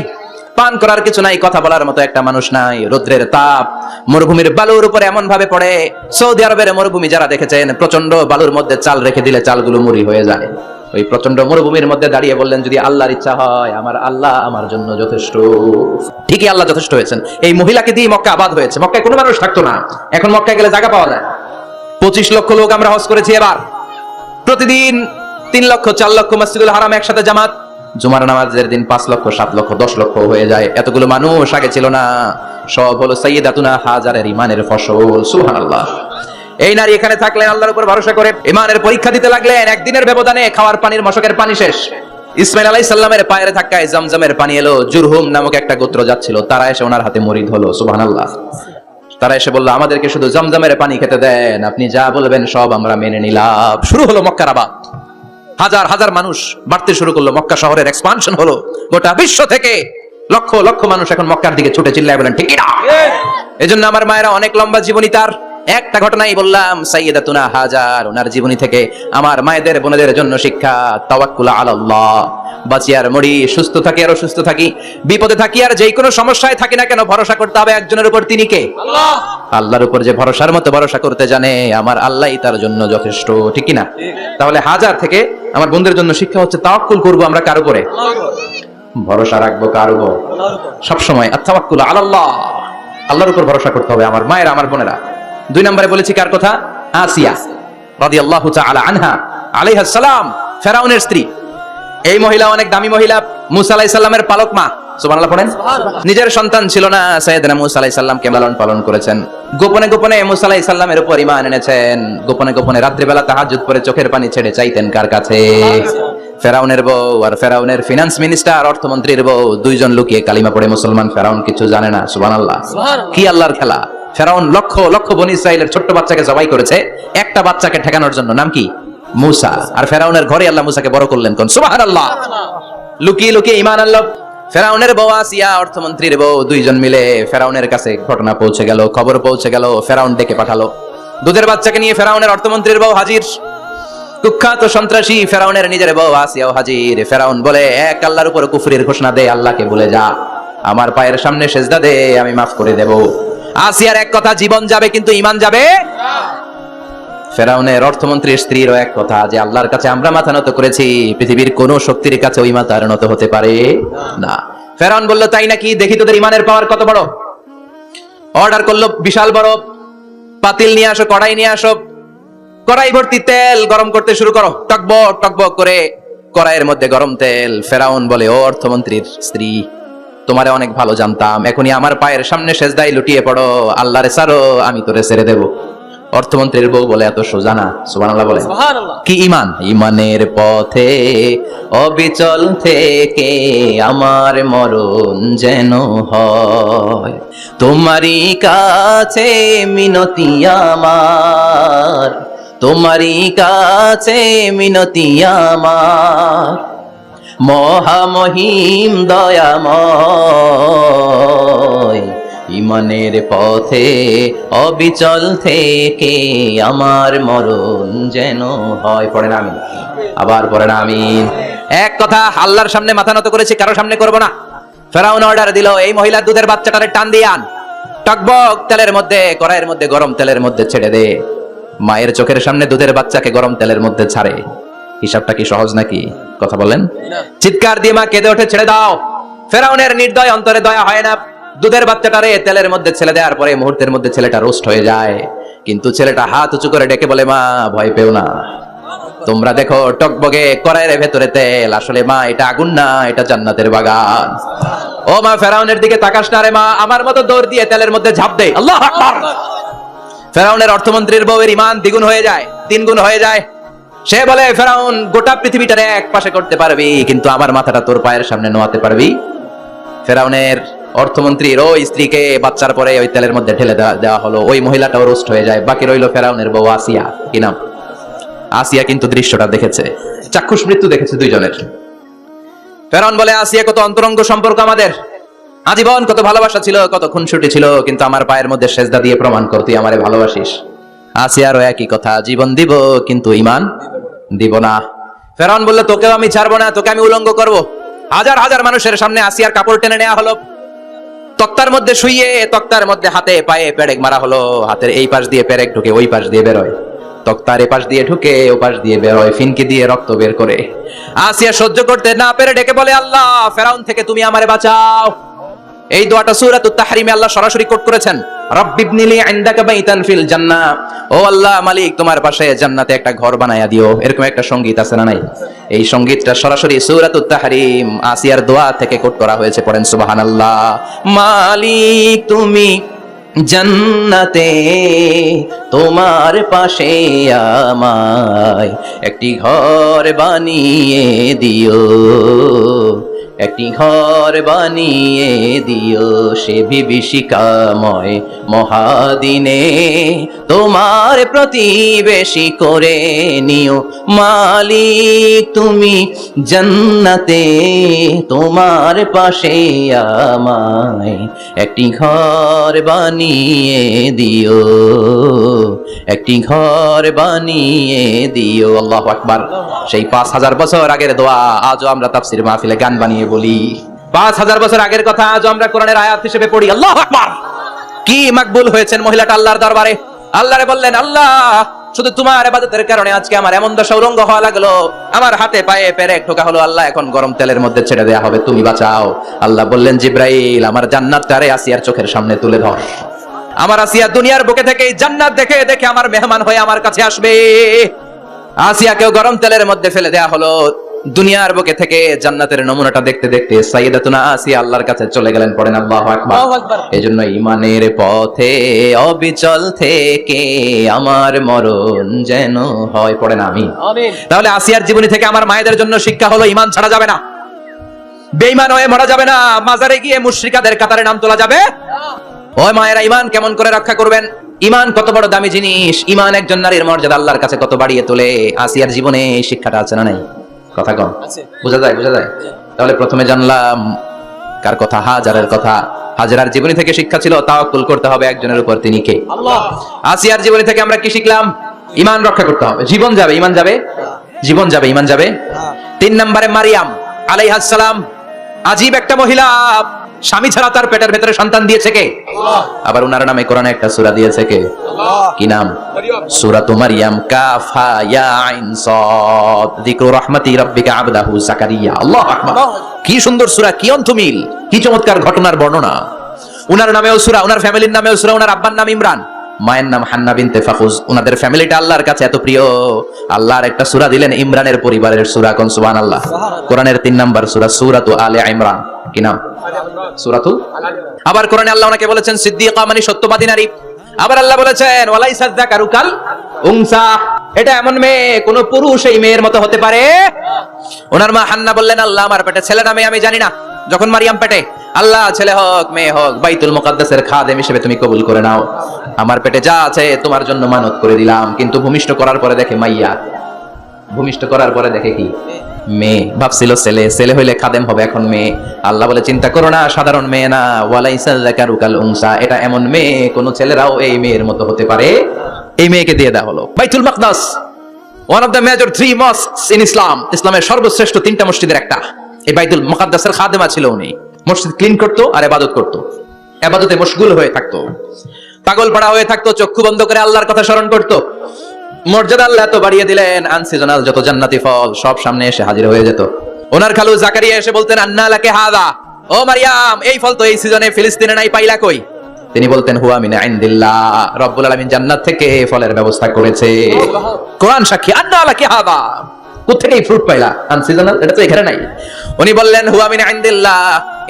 পান করার কিছু নাই, কথা বলার মতো একটা মানুষ নাই, রৌদ্রের তাপ মরুভূমির বালুর উপরে এমন ভাবে পড়ে। সৌদি আরবের মরুভূমি যারা দেখেছেন, প্রচন্ড বালুর মধ্যে চাল রেখে দিলে চালগুলো মুড়ি হয়ে যায়। ওই প্রচন্ড মরুভূমির মধ্যে দাঁড়িয়ে বললেন, যদি আল্লাহর ইচ্ছা হয় আমার আল্লাহ আমার জন্য যথেষ্ট। ঠিকই আল্লাহ যথেষ্ট হয়েছেন। এই মহিলাকে দিয়ে মক্কা আবাদ হয়েছে। মক্কায় কোনো মানুষ থাকতো না, এখন মক্কায় গেলে জায়গা পাওয়া যায়। 25 লক্ষ লোক আমরা হজ করেছি এবার। প্রতিদিন 3 লক্ষ 4 লক্ষ মসজিদুল হারাম একসাথে জামাত। জুমার নামাজের দিন 5 লক্ষ 7 লক্ষ 10 লক্ষ হয়ে যায়। এতগুলো মানুষ আগে ছিল না। সব হলো সাইয়্যিদাতুনা হাজারের ইমানের ফসল। সুবহানাল্লাহ। এই নারী এখানে থাকলেন আল্লাহর উপর ভরসা করে, ইমানের পরীক্ষা দিতে লাগলেন। একদিনের ব্যবধানে খাওয়ার পানির মশকের পানি শেষ। ইসমাইল আলাইহিস সালামের পায়ের ধাক্কায় জমজমের পানি এলো। জুরহুম নামক একটা গোত্র যাচ্ছিল, তারা এসে ওনার হাতে মরিদ হলো। সুবহানাল্লাহ। তারা এসে বলল, আমাদেরকে শুধু জমজমের পানি খেতে দেন, আপনি যা বলবেন সব আমরা মেনে নিলাম। শুরু হলো মক্কার আবাদ। হাজার হাজার মানুষ বাড়তে শুরু করলো। মক্কা শহরের এক্সপানশন হলো। গোটা বিশ্ব থেকে লক্ষ লক্ষ মানুষ এখন মক্কার দিকে ছুটে চিল্লায় বলেন, ঠিক না? এজন্য আমার মায়েরা অনেক লম্বা জীবনী, তার একটা ঘটনাই বললাম। সাইয়্যিদাতুনা হাজার, ওনার জীবনী থেকে আমার মায়েদের বোনেদের জন্য শিক্ষা। তাওয়াক্কুল আলাল্লাহ। বাঁচি আর মরি, সুস্থ থাকি আর অসুস্থ থাকি, বিপদে থাকি আর যেই কোনো সমস্যায় থাকি না কেন, ভরসা করতে হবে একজনের উপর। তিনি কে? আল্লাহ। আল্লাহর উপর যে ভরসার মতো ভরসা করতে জানে, আমার আল্লাহই তার জন্য যথেষ্ট। ঠিক কি না? তাহলে হাজার থেকে আমার বোনদের জন্য শিক্ষা হচ্ছে, তাওয়াক্কুল করব আমরা কার উপরে? ভরসা রাখবো কার উপর? সবসময় আত-তাওয়াক্কুল আলাল্লাহ, আল্লাহর উপর ভরসা করতে হবে আমার মায়েরা, আমার বোনেরা। 2 নম্বরে বলেছি কার কথা? আসিয়া রাদিয়াল্লাহু তাআলা আনহা আলাইহাস সালাম, ফেরাউনের স্ত্রী। এই মহিলা অনেক দামি মহিলা, মুসা আলাইহিস সালামের পালক মা। সুবহানাল্লাহ পড়েন। নিজের সন্তান ছিল না, সাইয়েদনা মুসা আলাইহিস সালামকে লালন পালন করেছেন। গোপনে গোপনে মুসা আলাইহিস সালামের উপর ঈমান এনেছেন। গোপনে গোপনে রাত্রি বেলা তাহাজ্জুদ পড়ে চোখের পানি ছেড়ে চাইতেন কার কাছে? ফেরাউনের বউ আর ফেরাউনের ফিনান্স মিনিস্টার, অর্থমন্ত্রীর বউ, দুইজন লুকিয়ে কালিমা পড়ে মুসলমান। ফেরাউন কিছু জানে না। সুবহানাল্লাহ। কি আল্লাহর খেলা! ফেরাউন লক্ষ লক্ষ বনী ইসরাইলের ছোট্ট বাচ্চাকে জবাই করেছে একটা বাচ্চাকে ঠেকানোর জন্য। নাম কি? মুসা। আর ফেরাউনের ঘরে আল্লাহ মুসাকে বড় করলেন। কোন? সুবহানাল্লাহ। লুকিয়ে লুকিয়ে ঈমান আনলো। ফেরাউনের বউ আসিয়া, অর্থমন্ত্রীর বউ, দুইজন মিলে ফেরাউনের কাছে ঘটনা পৌঁছে গেল, খবর পৌঁছে গেল। ফেরাউন ডেকে পাঠালো। দুধের বাচ্চাকে নিয়ে ফেরাউনের অর্থমন্ত্রীর বউ হাজির। কুখ্যাত সন্ত্রাসী ফেরাউনের নিজের বউ আসিয়াও হাজির। ফেরাউন বলে, এক আল্লাহর উপর কুফরির ঘোষণা দে, আল্লাহকে ভুলে যা, আমার পায়ের সামনে সেজদা দে, আমি মাফ করে দেব। আসিয়ার এক কথা, জীবন যাবে কিন্তু ঈমান যাবে না। ফেরাউনের অর্থমন্ত্রীর স্ত্রীরও এক কথা, যে আল্লাহর কাছে আমরা মাথা নত করেছি, পৃথিবীর কোন শক্তির কাছে ওই মাথা নত হতে পারে না। ফেরাউন বলল, তাই নাকি? দেখি তোদের ঈমানের পাওয়ার কত বড়। অর্ডার করলো বিশাল বড় পাতিল নিয়ে আসো, কড়াই নিয়ে আসো, কড়াই ভর্তি তেল গরম করতে শুরু করো। টকবক টকবক করে কড়াইয়ের মধ্যে গরম তেল। ফেরাউন বলে, ও অর্থমন্ত্রীর স্ত্রী, তোমারে অনেক ভালো জানতাম, এখনই আমার পায়ের সামনে সেজদায় লুটিয়ে পড়ো, আল্লাহরে ছাড়ো, আমি তোরে ছেড়ে দেব। অর্থমন্ত্রীর বউ বলে, এত সোজা না। সুবহানাল্লাহ বলে। কি ঈমান? ঈমানের পথে অবিচল থেকে আমার মরণ যেন হয়, তোমারই কাছে মিনতি আমার, তোমারই কাছে মিনতি আমার, মহামহিম দয়াময়, ঈমানের পথে অবিচল থেকে আমার মরণ যেন হয়। পড়েন আমিন। আবার পড়েন আমিন। এক কথা, আল্লাহর সামনে মাথা নত করেছি, কারো সামনে করব না। ফেরাউন অর্ডার দিল, এই মহিলার দুধের বাচ্চাটারে টান দিয়ে আন, টকবক তেলের মধ্যে, কড়াইয়ের মধ্যে গরম তেলের মধ্যে ছেড়ে দে। মায়ের চোখের সামনে দুধের বাচ্চাকে গরম তেলের মধ্যে ছাড়ে। হিসাবটা কি সহজ নাকি? কথা বলেন। চিৎকার দিয়ে মা কেঁদে ওঠে, ছেড়ে দাও। ফেরাউনের নির্দয় অন্তরে দয়া হয় না। দুধের বাচ্চাটারে তেলের মধ্যে ছেড়ে দেওয়ার পরে মুহূর্তের মধ্যে ছেলেটা রোস্ট হয়ে যায়। কিন্তু ছেলেটা হাত উঁচু করে ডেকে বলে, মা ভয় পেও না, তোমরা দেখো টকবগে কড়াইয়ের ভেতরে তেল, আসলে মা এটা আগুন না, এটা জান্নাতের বাগান। ও মা, ফেরাউনের দিকে তাকাস না রে মা, আমার মতো দৌড় দিয়ে তেলের মধ্যে ঝাঁপ দে। আল্লাহু আকবার। ফেরাউনের অর্থমন্ত্রীর বউয়ের ঈমান দ্বিগুণ হয়ে যায়, 3 গুণ হয়ে যায়। সে বলে, ফেরাউন, গোটা পৃথিবীটারে এক পাশে করতে পারবি, কিন্তু আমার মাথাটা তোর পায়ের সামনে নোয়াতে পারবি? ফেরাউনের অর্থমন্ত্রীর ওই স্ত্রীকে বাচ্চার পরে ওই তেলের মধ্যে ঢেলে দেওয়া হলো। ওই মহিলাটাও রোস্ট হয়ে যায়। বাকি রইল ফেরাউনের বউ আসিয়া। কি নাম? আসিয়া কিন্তু দৃশ্যটা দেখেছে, চাক্ষুষ মৃত্যু দেখেছে দুইজনের। ফেরাউন বলে, আসিয়া, কত অন্তরঙ্গ সম্পর্ক আমাদের, আজীবন কত ভালোবাসা ছিল, কত খুনসুটি ছিল, কিন্তু আমার পায়ের মধ্যে সেজদা দিয়ে প্রমাণ কর তুই আমারে ভালোবাসিস। আসিয়ারও একই কথা, জীবন দিব কিন্তু ঈমান দিব না। ফেরাউন বলল, তোকেও আমি ছাড়বো না, তোকে আমি উলঙ্গ করব। হাজার হাজার মানুষের সামনে আসিয়ার কাপড় টেনে নেওয়া হলো। তক্তার মধ্যে শুইয়ে, তক্তার মধ্যে হাতে পায়ে পেরেক মারা হলো। হাতের এই পাশ দিয়ে পেরেক ঢুকে ওই পাশ দিয়ে বেরোয়। তক্তার এপাশ দিয়ে ঢুকে ওপাশ দিয়ে বের হয়, ফিনকি দিয়ে রক্ত বের করে। আসিয়া সহ্য করতে না পেরে ডেকে বলে, আল্লাহ, ফেরাউন থেকে তুমি আমারে বাঁচাও। এই দোয়াটা সূরাতুত তাহরিমে আল্লাহ সরাসরি কোট করেছেন, রাব্বিবনিলি ইনদাকা বাইতান ফিল জান্নাহ। ও আল্লাহ মালিক, তোমার পাশে জান্নাতে একটা ঘর বানায়া দিও। এরকম একটা সংগীত আছে না নাই? এই সংগীতটা সরাসরি সূরাতুত তাহরিম আসিয়ার দোয়া থেকে কোট করা হয়েছে। পড়েন সুবহানাল্লাহ। মালিক তুমি জান্নাতে তোমার পাশে আমায় একটি ঘর বানিয়ে দিও, একটি ঘর বানিয়ে দিও, সে বিভীষিকাময় মহাদিনে তোমার প্রতিবেশী করে নিও। মালিক তুমি জান্নাতে তোমার পাশে আমায় একটি ঘর বানিয়ে দিও, একটি ঘর বানিয়ে দিও। আল্লাহু আকবার। সেই 5000 বছর আগের দোয়া আজও আমরা তাফসীর মাহফিলে গান বানিয়ে বলি। 5000 বছর আগের কথা আজও আমরা কোরআনের আয়াত হিসেবে পড়ি। আল্লাহু আকবার। কি মাকবুল হয়েছেন মহিলাটা আল্লাহর দরবারে। আল্লাহরে বললেন, আল্লাহ, শুধু তোমার ইবাদতের কারণে আজকে আমার এমন দশা উলঙ্গ হওয়া লাগলো, আমার হাতে পায়ে পেরেক ঠোকা হলো। আল্লাহ, এখন গরম তেলের মধ্যে ছেড়ে দেয়া হবে, তুমি বাঁচাও। আল্লাহ বললেন, জিব্রাইল, আমার জান্নাতটারে আসিয়ার চোখের সামনে তুলে ধর। আমার আসিয়া দুনিয়ার বুকে থেকে এই জান্নাত দেখে দেখে আমার মেহমান হয়ে আমার কাছে আসবে। আসিয়াকেও গরম তেলের মধ্যে ফেলে দেয়া হলো। দুনিয়ার বুকে থেকে জান্নাতের নমুনাটা দেখতে দেখতে সাইয়্যিদাতুনা আসিয়া আল্লাহর কাছে চলে গেলেন। পড়েন আল্লাহু আকবার। এজন্য ঈমানের পথে অবিচল থেকে আমার মরণ যেন হয়। পড়েন আমিন। তাহলে আসিয়ার জীবনী থেকে আমার মায়েদের জন্য শিক্ষা হলো, ঈমান ছাড়া যাবে না, বেঈমান হয়ে মরা যাবে না, মাজারে গিয়ে মুশরিকাদের কাতারে নাম তোলা যাবে। ওই মায়েরা, ঈমান কেমন করে রক্ষা করবেন? ঈমান কত বড় দামি জিনিস। ঈমান একজন নারীর মর্যাদা আল্লাহর কাছে কত বাড়িয়ে তোলে। আসিয়ার জীবনে এই শিক্ষাটা আছে না নাই? কথা কম বোঝা যায়? বোঝা যায়। তাহলে প্রথমে জানলাম কার কথা? হাজারের কথা। হাজারার জীবনী থেকে শিক্ষা ছিল তাওয়াক্কুল করতে হবে একজনের উপর, তিনি কে? আল্লাহ। আসিয়ার জীবনী থেকে আমরা কি শিখলাম? ঈমান রক্ষা করতে হবে। জীবন যাবে, ঈমান যাবে, জীবন যাবে, ঈমান যাবে। 3 নম্বরে মারিয়াম আলাইহিস সালাম, আজীব একটা মহিলা, স্বামী ছাড়া তার পেটের ভেতরে সন্তান দিয়েছে কে? আল্লাহ। আবার ওনার নামে কোরআনে একটা সূরা দিয়েছে কে? আল্লাহ। কি নাম? সূরাতু মারইয়াম। কাফ হা ইয়া আইন সাদ, যিকরু রাহমাতি রাব্বিকা আবদাহু যাকারিয়া। আল্লাহু আকবার। কি সুন্দর সূরা, কি অন্তমিল, কি চমৎকার ঘটনার বর্ণনা। ওনার নামেও সূরা, ওনার ফ্যামিলির নামেও সূরা। ওনার আব্বার নাম ইমরান, মায়ের নাম হান্না বিনতে ফাখুজ। ওনাদের ফ্যামিলিটা আল্লাহর কাছে এত প্রিয়, আল্লাহর একটা সূরা দিলেন ইমরানের পরিবারের সূরা। কোন সুবহানাল্লাহ। কোরআনের 3 নাম্বার সূরা, সূরাতু আলে ইমরান। কি নাম? সূরাতুল। আবার কোরআনে আল্লাহ ওনাকে বলেছেন সিদ্দিকা, মানে সত্যবাদী নারী। আবার আল্লাহ বলেছেন ওয়ালাইসা যাকারু কাল উনসা, এটা এমন মেয়ে কোন পুরুষ এই মেয়ের মতো হতে পারে। ওনার মা হান্না বললেন, আল্লাহ, আমার পেটে ছেলে না মেয়ে আমি জানি না। যখন মারিয়াম পেটে, আল্লাহ, ছেলে হোক মেয়ে হোক, বাইতুল মুকাদ্দাসের খাদেম হিসেবে তুমি কবুল করে নাও। আমার পেটে যা আছে তোমার জন্য মানত করে দিলাম। কিন্তু ভূমিষ্ঠ করার পরে দেখে মাইয়া, ভূমিষ্ঠ করার পরে দেখে কি? মেয়ে। ভাবছিল ছেলে, ছেলে হইলে খাদেম হবে, এখন মেয়ে। আল্লাহ বলে, চিন্তা করো না, সাধারণ মেয়ে না। ওয়ালাইসা যাকারু কাল উনসা, এটা এমন মেয়ে কোন ছেলেরাও এই মেয়ের মতো হতে পারে। এই মেয়েকে দিয়ে দেওয়া হলো Baitul Maqdis, one of the major 3 mosques in Islam. ইসলামের সর্বশ্রেষ্ঠ 3টা মসজিদের একটা। এই বাইতুল মুকাদ্দাসের খাদেমা ছিল উনি। মসজিদ ক্লিন করতো আর ইবাদত করতো, ইবাদতে মশগুল হয়ে থাকতো, পাগল পাড়া হয়ে থাকতো, চক্ষু বন্ধ করে আল্লাহর কথা স্মরণ করতো। মর্যাদা আল্লাহ এত বাড়িয়ে দিলেন, আনসিজনাল যত জান্নাতি ফল সব সামনে এসে হাজির হয়ে যেত। ওনার খালু জাকারিয়া এসে বলতেন, আন্না লাকে হাদা, ও মারিয়াম, এই ফল তো এই সিজনে ফিলিস্তিনে নাই, পাইলা কই? তিনি বলতেন, হুয়া মিন ইনদিল্লাহ, রব্বুল আলামিন জান্নাত থেকে ফলের ব্যবস্থা করেছে। কোরআন সাক্ষী, আন্না লাকে হাদা, কোথেকে এই ফ্রুট পাইলা? আনসিজনাল, এটা তো এখানে নাই। উনি বললেন, হুয়া মিন ইনদিল্লাহ,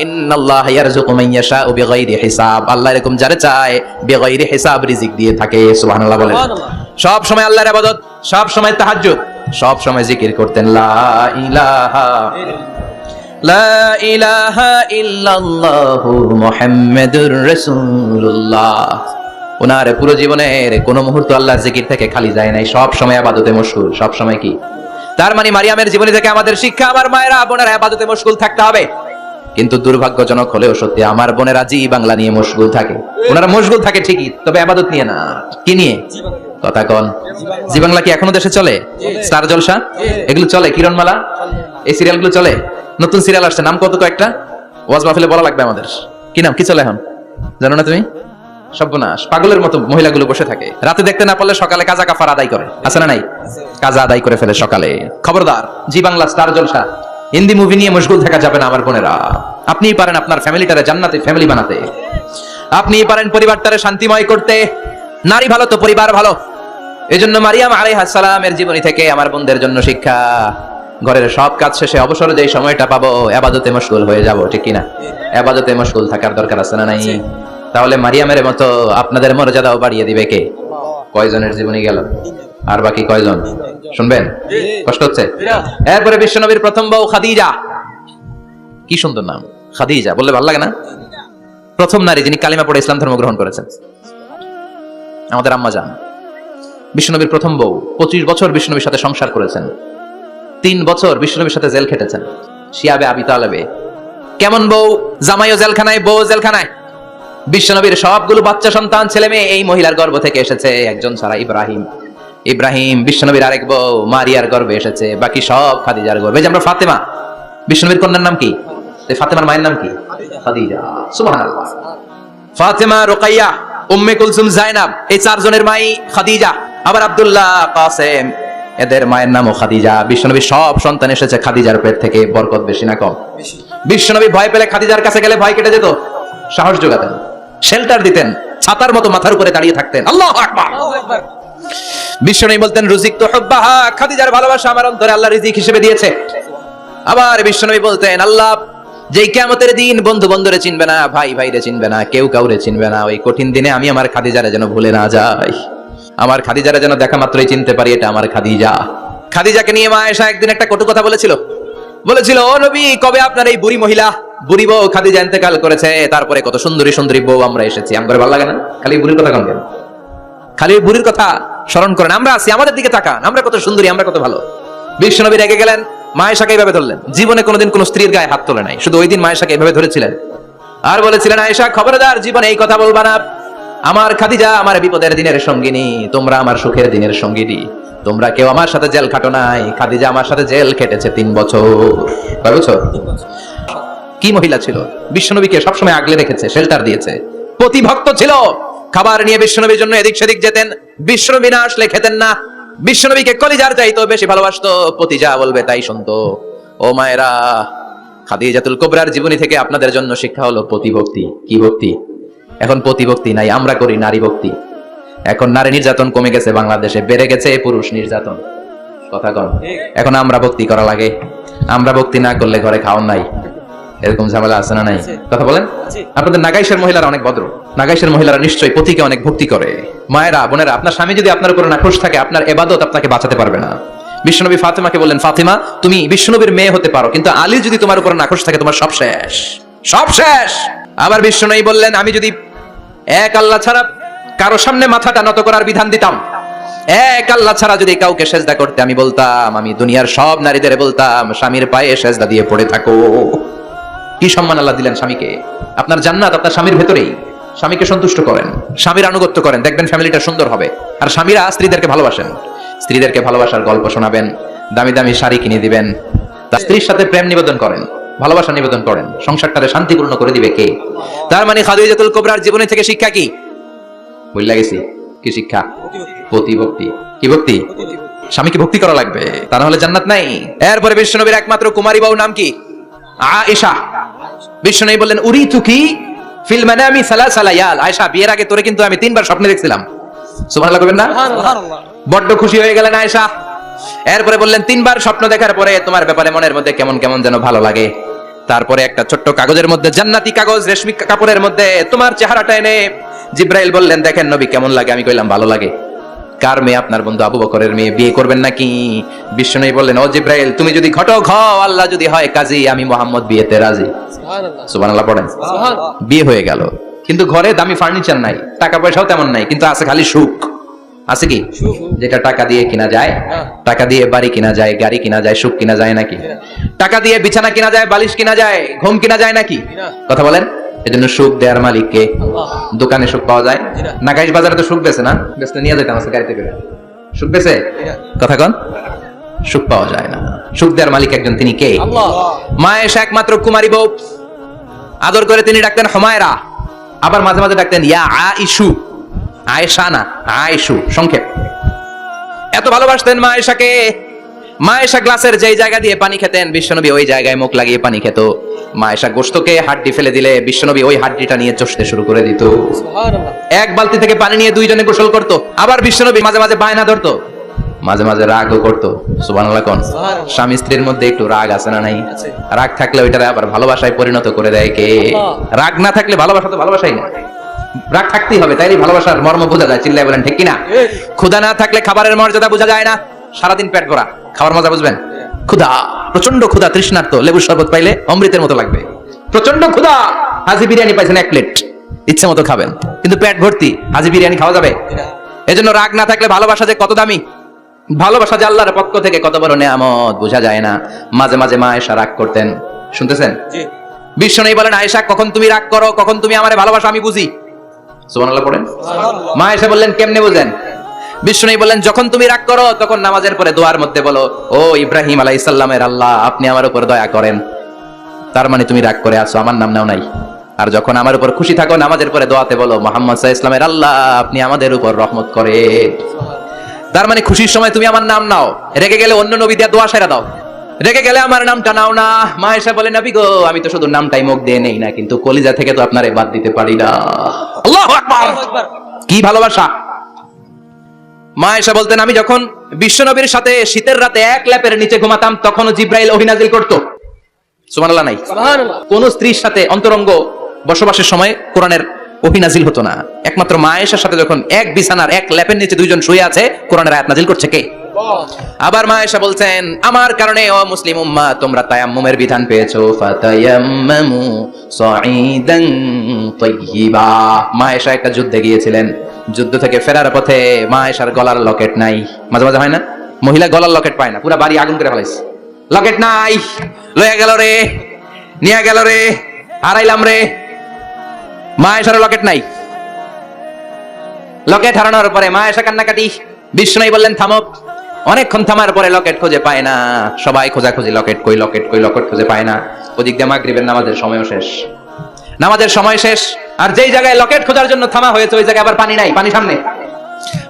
ইন্নাল্লাহা ইয়ারযুকু মান ইয়াশাউ বিগাইরি হিসাব, আল্লাহ এরকম যারে চায় বিগাইরি হিসাব রিজিক দিয়ে থাকে। সুবহানাল্লাহ বলেন। সব সময় আল্লাহর ইবাদত, সব সময় তাহাজ্জুদ, সব সময় জিকির করতেন, লা ইলাহা ইল্লাল্লাহু মুহাম্মাদুর রাসূলুল্লাহ। ওনার পুরো জীবনের কোন মুহূর্ত আল্লাহর জিকির থেকে খালি যায় নাই, সব সময় ইবাদতে মশগুল, সব সময় কি? তার মানে মারিয়ামের জীবনী থেকে আমাদের শিক্ষা, আমার মায়েরা বোনেরা ইবাদতে মশগুল থাকতে হবে। কিন্তু দুর্ভাগ্যজনক হলেও সত্যি, আমার বোনেরা জি বাংলা নিয়ে মশগুল থাকে। ওনারা মশগুল থাকে ঠিকই, তবে ইবাদত নিয়ে না। কি নিয়ে? কথা কোন? জি বাংলা কি এখনো দেশে চলে? স্টার জলসা এগুলো চলে, কিরণমালা, এই সিরিয়ালগুলো চলে। নতুন সিরিয়াল আসছে, নাম কত কয়েকটা, ওয়াজ মাহফিলে বলা লাগবে আমাদের। কি নাম, কি চলে এখন জানো না তুমি? সর্বনাশ, পাগলের মতো মহিলাগুলো বসে থাকে, রাতে দেখতে না পারলে সকালে কাজা কাফার আদায় করে, আছে না নাই? কাজা আদায় করে ফেলে সকালে। খবরদার, জি বাংলা স্টার জলসা হিন্দি মুভি নিয়ে মশগুল থাকা যাবে না আমার বোনেরা। আপনিই পারেন আপনার ফ্যামিলিটারে জান্নাতে ফ্যামিলি বানাতে, আপনিই পারেন পরিবারটারে শান্তিময় করতে। নারী ভালো তো পরিবার ভালো। এজন্য মারিয়াম আলাইহিস সালামের জীবনী থেকে আমার বোনদের জন্য শিক্ষা, ঘরের সব কাজ শেষে অবসর যেই সময়টা পাবো ইবাদতে মশগুল হয়ে যাব, ঠিক কি না? ইবাদতে মশগুল থাকার দরকার আছে না নাই? তাহলে মারিয়ামের মতো আপনাদের মর্যাদাও বাড়িয়ে দিবে কে? কয়জনের জীবনী গেল, আর বাকি কয়জন শুনবেন? কষ্ট হচ্ছে? এরপরে বিশ্বনবীর প্রথম বউ খাদিজা। কি সুন্দর নাম, খাদিজা বললে ভালো লাগে না? প্রথম নারী যিনি কালিমা পড়ে ইসলাম ধর্ম গ্রহণ করেছেন, আমাদের আম্মা জান। বিশ্বনবীর প্রথম বউ, 25 বছর বিশ্বনবীর সাথে সংসার করেছেন, 3 বছর বিশ্বনবীর সাথে জেল খেটেছেন শিয়াবে আবি তালেবে। কেমন বউ? জামাইও জেলখানায়, বউ জেলখানায়। বিশ্বনবীর সবগুলো বাচ্চা সন্তান ছেলে মেয়ে এই মহিলার গর্ভ থেকে এসেছে, একজন ছাড়া ইব্রাহিম বিশ্বনবীর আরেক বউ মারিয়ার গর্ভে এসেছে, বাকি সব খাদিজার গর্ভে। যে আমরা ফাতেমা, বিশ্বনবীর কন্যার নাম কি? ফাতেমার মায়ের নাম কি? খাদিজা। সুবহানাল্লাহ। ফাতেমা, রুকাইয়া, উম্মে কুলসুম, জাইনাব, এই 4 জনের মাই খাদিজা। আবার আব্দুল্লাহ, কাসেম, এদের মায়ের নামও খাদিজা। বিশ্বনবীর সব সন্তান এসেছে খাদিজার পেট থেকে। বরকত বেশি না কম? বিশ্বনবী ভয় পেলে খাদিজার কাছে গেলে ভয় কেটে যেত, সাহস যোগাতেন, শেল্টার দিতেন, ছাতার মতো মাথার উপরে দাঁড়িয়ে থাকতেন। আল্লাহু আকবার। বিশ্বনবী বলতেন রুজিক তো হুব্বাহা, খাদিজার ভালোবাসা আমার অন্তরে আল্লাহ রিজিক হিসেবে দিয়েছে। আবার বিশ্বনবী বলতেন আল্লাহ যেই কিয়ামতের দিন বন্ধু বন্ধুরে চিনবে না, ভাই ভাইরে চিনবে না, কেউ কাউরে চিনবে না, ওই কঠিন দিনে আমি আমার খাদিজারে যেন ভুলে না যাই, আমার খাদিজারে যেন দেখা মাত্রই চিনতে পারি এটা আমার খাদিজা। খাদিজাকে নিয়ে মা আয়েশা একদিন একটা কটু কথা বলেছিল, ও নবী কবে আপনার এই বুড়ি মহিলা, বুড়ি বউ খাদিজা ইন্তেকাল করেছে, তারপরে কত সুন্দরী সুন্দরী বউ আমরা এসেছি, আমার ভালো লাগে না? খালি বুড়ির কথা কেন? খালি বুড়ির কথা স্মরণ করেন। আমরা আছি, আমাদের দিকে তাকান, আমরা কত সুন্দরী, আমরা কত ভালো। বিশ্বনবী রেগে গেলেন, মা আয়েশাকে এইভাবে ধরলেন। জীবনে কোনোদিন কোন স্ত্রীর গায়ে হাত তোলে নাই, শুধু ওই দিন মা আয়েশাকে এইভাবে ধরেছিলেন আর বলেছিলেন আয়েশা খবরদার জীবনে এই কথা বলবা না, আমার খাদিজা আমার বিপদের দিনের সঙ্গিনী, তোমরা আমার সুখের দিনের সঙ্গিনী, তোমরা কেউ আমার সাথে জেল খাটো নাই, খাদিজা আমার সাথে জেল খেটেছে 3 বছর। কয় বছর? কি মহিলা ছিল, বিশ্বনবীকে সবসময় আগলে রেখেছে, শেল্টার দিয়েছে, প্রতিভক্ত ছিল। খাবার নিয়ে বিশ্বনবীর জন্য এদিক সেদিক যেতেন, বিশ্বনবী না আসলে খেতেন না। বিশ্বনবীকে কলিজার চাইতো বেশি ভালোবাসতো, পতি যা বলবে তাই শুনতো। ও মায়েরা, খাদিজাতুল কুবরার জীবনী থেকে আপনাদের জন্য শিক্ষা হলো প্রতিভক্তি। কি ভক্তি? এখন প্রতিভক্তি নাই, আমরা করি নারী ভক্তি। এখন নারী নির্যাতন কমে গেছে বাংলাদেশে, বেড়ে গেছে পুরুষ নির্যাতন। কথা কন। এখন আমরা ভক্তি করা লাগে, আমরা ভক্তি না করলে ঘরে খাওয়ান নাই, এরকম ঝামেলা আছে না নাই? কথা বলেন। আপনাদের নাগাইশের মহিলারা অনেক ভদ্র, নাগাইশের মহিলারা নিশ্চয়ই পতিকে অনেক ভক্তি করে। মায়েরা, বোনেরা, আপনার স্বামী যদি আপনার উপর নাখোশ থাকে, আপনার ইবাদত আপনাকে বাঁচাতে পারবে না। বিশ্বনবী ফাতেমাকে বললেন ফাতেমা তুমি বিশ্বনবীর মেয়ে হতে পারো, কিন্তু আলী যদি তোমার উপর নাখোশ থাকে তোমার সব শেষ, সব শেষ। আবার বিশ্বনবী বললেন আমি যদি এক আল্লাহ ছাড়া কারো সামনে মাথাটা নত করার বিধান দিতাম, এক আল্লাহ ছাড়া যদি কাউকে সেজদা করতে আমি বলতাম, আমি দুনিয়ার সব নারীদের বলতাম স্বামীর পায়ে সেজদা দিয়ে পড়ে থাকো। কি সম্মান আল্লাহ দিলেন স্বামীকে। আপনার জান্নাত আপনার স্বামীর ভেতরেই। স্বামীকে সন্তুষ্ট করেন, স্বামীর আনুগত্য করেন, দেখবেন ফ্যামিলিটা সুন্দর হবে। আর স্বামীরা স্ত্রীদেরকে ভালোবাসেন, স্ত্রীদেরকে ভালোবাসার গল্প শোনাবেন, দামি দামি শাড়ি কিনে দিবেন, তার স্ত্রীর সাথে প্রেম নিবেদন করেন, ভালোবাসা নিবেদন করেন, সংসারটারে শান্তিপূর্ণ করে দিবে কে? তার মানে খাদিজাতুল কুবরার জীবনী থেকে শিক্ষা কি? বুঝলা গেছি কি শিক্ষা? প্রতিভক্তি। কি ভক্তি? স্বামীকে ভক্তি করা লাগবে, তা না হলে জান্নাত নাই। এরপরে বিশ্বনবীর একমাত্র কুমারী বউ নাম কি? আয়েশা। বিশ্বনবী বললেন উরিতুকি ফিল মানামি সালাসা লায়াল, আয়েশা বিয়ের আগে তোরে কিন্তু আমি 3 বার স্বপ্নে দেখছিলাম। সুবহানাল্লাহ কইবেন না? সুবহানাল্লাহ। বড্ড খুশি হয়ে গেলেন আয়েশা। এরপরে বললেন 3 বার স্বপ্ন দেখার পরে তোমার ব্যাপারে মনের মধ্যে কেমন কেমন যেন ভালো লাগে। তারপরে একটা ছোট্ট কাগজের মধ্যে, জান্নাতি কাগজ, রেশমি কাপড়ের মধ্যে তোমার চেহারাটা এনে জিব্রাইল বললেন দেখেন নবী কেমন লাগে। আমি কইলাম ভালো লাগে। কার মেয়ে? আপনার বন্ধু আবু বকরের মেয়ে, বিয়ে করবেন নাকি? বিশ্বনবী বললেন ও জিব্রাইল তুমি যদি ঘটক হও, আল্লাহ যদি হয় কাজী, আমি মুহাম্মদ বিয়েতে রাজি। সুবহানাল্লাহ। সুবহানাল্লাহ পড়েন। সুবহানাল্লাহ। বিয়ে হয়ে গেল, কিন্তু ঘরে দামি ফার্নিচার নাই, টাকা পয়সাও তেমন নাই, কিন্তু আছে খালি সুখ। আছে কি? যেটা টাকা দিয়ে কিনা যায়, টাকা দিয়ে বাড়ি কিনা যায়, গাড়ি কিনা যায়, সুখ কিনা যায় নাকি? টাকা দিয়ে বিছানা কিনা যায়, বালিশ কিনা যায়, ঘুম কিনা যায় নাকি? কথা বলেন। এজন্য সুখ দেয়ার মালিক কে? দোকানে সুখ পাওয়া যায়? নাগাইশ বাজারে তো সুখ বেছে না, বেচতে নিয়ে যেতাম আছে গাড়িতে করে। সুখ বেছে? কথা কন। সুখ পাওয়া যায় না। সুখ দেয়ার মালিক একজন, তিনি কে? আল্লাহ। মা আয়েশা একমাত্র কুমারী বউ, আদর করে তিনি ডাকতেন হুমায়রা। আবার মাঝে মাঝে ডাকতেন ইয়া আইশু, আয়েশা না, আয়েশু সংক্ষেপ। এত ভালোবাসতেন মা আয়েশাকে। মা আয়েশা গ্লাসের যেই জায়গা দিয়ে পানি খেতেন বিশ্বনবী ওই জায়গায় মুখ লাগিয়ে পানি খেত। মা আয়েশা গোশতকে হাড্ডি ফেলে দিলে বিশ্বনবী ওই হাড্ডিটা নিয়ে চষতে শুরু করে দিত। এক বালতি থেকে পানি নিয়ে দুইজনে গোসল করত। আবার বিশ্বনবী মাঝে মাঝে বায়না ধরতো, মাঝে মাঝে রাগও করতো। সুবহানাল্লাহ কোন? স্বামী স্ত্রীর মধ্যে একটু রাগ আছে না নাই? রাগ থাকলে ওইটারে আবার ভালোবাসায় পরিণত করে দেয় কে? রাগ না থাকলে ভালোবাসা তো ভালোবাসাই না। রাগ থাকতেই হবে, তাইলে ভালোবাসার মর্ম বোঝা যায়। চিল্লায় বলেন ঠিক কিনা? ক্ষুধা না থাকলে খাবারের মর্যাদা বোঝা যায় না। সারাদিন পেট ভরা, খাবার মজা বুঝবেন? ক্ষুধা, প্রচন্ড ক্ষুধা, তৃষ্ণার্ত, লেবুর শরবত পাইলে অমৃতের মতো লাগবে। প্রচন্ড ক্ষুধা, হাজি বিরিয়ানি পাইছেন 1 প্লেট, ইচ্ছে মতো খাবেন, কিন্তু পেট ভর্তি, হাজি বিরিয়ানি খাওয়া যাবে? এজন্য রাগ না থাকলে ভালোবাসা যে কত দামি, ভালোবাসা যে আল্লাহর পক্ষ থেকে কত বড় নেয়ামত বোঝা যায় না। মাঝে মাঝে মা আয়েশা রাগ করতেন, শুনতেছেন? বিশ্বনবী বলেন, আয়েশা কখন তুমি রাগ করো, কখন তুমি আমারে ভালোবাসো আমি বুঝি। সুবহানাল্লাহ পড়েন। মা আয়েশা বললেন কেমনে বুঝেন? বিশ্বনবী বললেন, যখন তুমি রাগ করো তখন নামাজের পরে দোয়ার মধ্যে বলো, ও ইব্রাহিম আলাইহিস সালামের আল্লাহ আপনি আমার উপর দয়া করেন। তার মানে তুমি রাগ করে আছো, আমার নাম নাও নাই। আর যখন আমার উপর খুশি থাকো নামাজের পরে দোয়াতে বলো, মুহাম্মদ সাল্লাল্লাহু আলাইহি ওয়াসাল্লামের আল্লাহ আপনি আমাদের উপর রহমত করেন। তার মানে খুশির সময় তুমি আমার নাম নাও, রেগে গেলে অন্য নবী দিয়ে দোয়া সেরা দাও, রেগে গেলে আমার নামটা নাও না। মা আয়েশা বলে, নবী গো আমি তো শুধু নামটাই মুখ দিয়ে নেই না, কিন্তু কলিজা থেকে তো আপনারে বাদ দিতে পারি না। আল্লাহু আকবার, কি ভালোবাসা! মা আয়েশা বলতেন, আমি যখন বিশ্বনবীর সাথে শীতের রাতে এক ল্যাপের নিচে ঘুমাতাম তখনও জিব্রাইল ওহী নাজিল করতো। সুবহানাল্লাহ নাই? সুবহানাল্লাহ। কোন স্ত্রীর সাথে অন্তরঙ্গ বসবাসের সময় কোরআনের ওহী নাজিল হতো না। একমাত্র মা আয়েশার সাথে যখন এক বিছানার এক ল্যাপের নিচে দুইজন শুয়ে আছে কোরআনের আয়াত নাজিল করছে কে? আবার মা আয়েশা বলছেন, আমার কারণে ও মুসলিম উম্মাহ তোমরা তায়াম্মুমের বিধান পেয়েছো। ফাতায়াম্মামু সাঈদান তাইয়্যিবা। মা আয়েশা একটা যুদ্ধে গিয়েছিলেন, যুদ্ধ থেকে ফেরার পথে মা আয়েশার গলার লকেট নাই। মাঝে মাঝে হয় না, মহিলা গলার লকেট পায় না, পুরো বাড়ি আগুন করে ফেলাইছে, লকেট নাই, লয়ে গেল রে, নিয়ে গেল রে, হারাইলাম রে। মা আয়েশার লকেট নাই। লকেট হারানোর পরে মা আয়েশা কান্নাকাটি। বিষ্ণু বললেন থামো। অনেকক্ষণ থামার পরে লকেট খুঁজে পায় না, সবাই খোঁজাখুঁজি, লকেট কই, লকেট কই, লকেট খুঁজে পায় না। ওদিক দিয়ে মাগরিবের নামাজের সময়ও শেষ, নামাজের সময় শেষ। আর যেই জায়গায় লকেট খোঁজার জন্য থামা হয়েছে ওই জায়গায় আবার পানি নাই, পানি সামনে,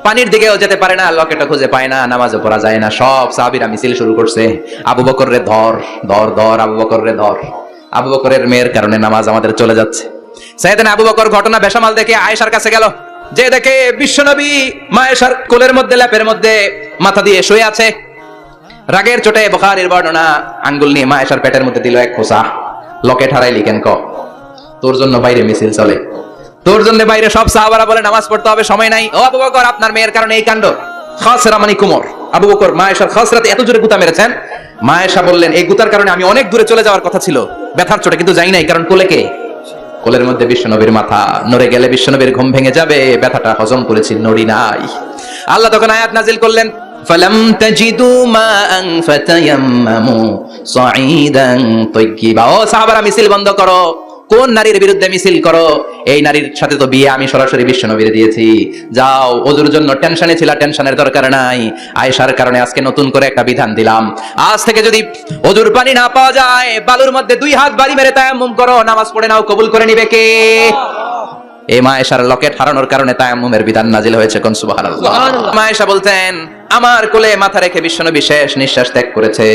পানির দিকেও যেতে পারে না, লকেটও খুঁজে পায় না, নামাজও পড়া যায় না। সব সাহাবীরা মিছিল শুরু করছে, আবু বকর রে ধর, ধর ধর, আবু বকর রে ধর। আবু বকরের মেয়ের কারণে নামাজ আমাদের চলে যাচ্ছে। সাইয়েদনা আবু বকর ঘটনা বেসামাল দেখে আয়েশার কাছে গেল, যে দেখে বিশ্বনবী মা আয়েশার কোলের মধ্যে ল্যাপের মধ্যে মাথা দিয়ে শুয়ে আছে। রাগের চোটে বুখারীর বর্ণনা, আঙ্গুল নিয়ে মা আয়েশার পেটের মধ্যে দিল এক খোঁচা। লকেট হারাইলি কেন? ক তোর জন্য বাইরে মিছিল চলে, তোর জন্য বাইরে সব সাহাবারা বলে নামাজ পড়তে হবে, সময় নাই। ও আবু বকর আপনার মেয়ের কারণে এই কাণ্ড। খাসরা মানে কুমর। আবু বকর মা আয়েশার খাসরাতে এত জোরে গুতা মেরেছেন, মা আয়েশা বললেন এই গুতার কারণে আমি অনেক দূরে চলে যাওয়ার কথা ছিল ব্যথার চোটে, কিন্তু যাই নাই, কারণ কোলে কে? কোলের মধ্যে বিশ্বনবীর মাথা, নড়ে গেলে বিশ্বনবীর ঘুম ভেঙে যাবে, ব্যথাটা হজম করেছি, নড়ি নাই। আল্লাহ তখন আয়াত নাজিল করলেন, ফালাম তাজিদু মাআন ফাতায়াম্মামু সাঈদান তাইয়্যিবা। ও সাহাবারা মিছিল বন্ধ করো। কোন নারীর বিরুদ্ধে মিছিল করো? এই নারীর সাথে তো বিয়ে আমি সরাসরি বিশ্বনবীর দিয়েছি। যাও, ওজুর জন্য টেনশনে ছিলা, টেনশনের দরকার নাই। আয়েশার কারণে আজকে নতুন করে একটা বিধান দিলাম, আজ থেকে যদি ওজুর পানি না পাওয়া যায় বালুর মধ্যে 2 হাত বাড়ি মেরে তায়াম্মুম করো, নামাজ পড়ে নাও, কবুল করে নিবে কে? এই মা আয়েশার লকেট হারানোর কারণে তায়াম্মুমের বিধান নাজিল হয়েছে। কোন সুবহানাল্লাহ। মা আয়েশা বলতেন, আমার কোলে মাথা রেখে বিশ্বনবী শেষ নিঃশ্বাস ত্যাগ করেছে।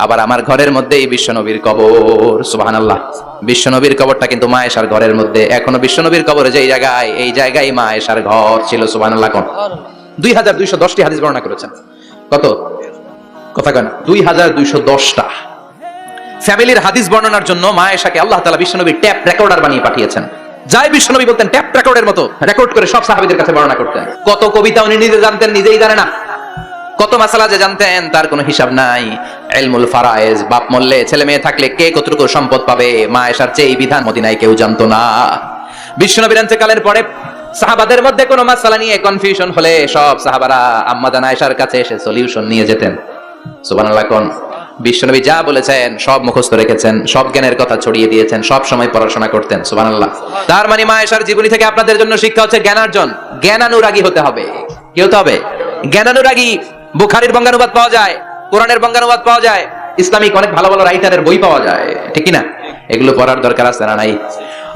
আবার আমার ঘরের মধ্যেই বিশ্বনবীর কবর। সুবহানাল্লাহ। বিশ্বনবীর কবরটা কিন্তু মা আয়েশার ঘরের মধ্যে। এখনো বিশ্বনবীর কবর যেই জায়গায়, এই জায়গায় মা আয়েশার ঘর ছিল। সুবহানাল্লাহ। কোন 2210টি হাদিস বর্ণনা করেছেন। কত কথা কেন? 2210টা ফ্যামিলির হাদিস বর্ণনার জন্য মা আয়েশাকে আল্লাহ তাআলা বিশ্বনবীর ট্যাপ রেকর্ডার বানিয়ে পাঠিয়েছেন। যাই বিশ্বনবী বলতেন ট্যাপ রেকর্ডের মতো রেকর্ড করে সব সাহাবীদের কাছে বর্ণনা করতেন। কত কবিতা উনি নিজে জানতেন, নিজেই জানে না। কত মাসালা যে জানতেন তার কোনো হিসাব নাই। ইলমুল ফারায়েজ, বাপ মরলে ছেলে মেয়ে থাকলে কে কতটুকু সম্পদ পাবে, মা আয়েশার চেয়ে এই বিধান মদিনায় কেউ জানতো না। বিশ্বনবীর ইন্তেকালের পরে সাহাবাদের মধ্যে কোনো মাসালা নিয়ে কনফিউশন হলে সব সাহাবারা আম্মা জান আয়েশার কাছে এসে সলিউশন নিয়ে যেতেন। সুবহানাল্লাহ। কোন বিশ্বনবী যা বলেছেন সব মুখস্থ রেখেছেন, সব জ্ঞানের কথা ছড়িয়ে দিয়েছেন, সব সময় পড়াশোনা করতেন। সুবহানাল্লাহ। তার মানে মা আয়েশার জীবনী থেকে আপনাদের জন্য শিক্ষা হচ্ছে জ্ঞানার্জন। জ্ঞানানুরাগী হতে হবে। কি হতে হবে? জ্ঞানানুরাগী। বুখারীর বঙ্গানুবাদ পাওয়া যায়, কোরআনের বঙ্গানুবাদ পাওয়া যায়, ইসলামিক অনেক ভালো ভালো রাইটারের বই পাওয়া যায়, ঠিক কি না? এগুলো পড়ার দরকার আছে না নাই?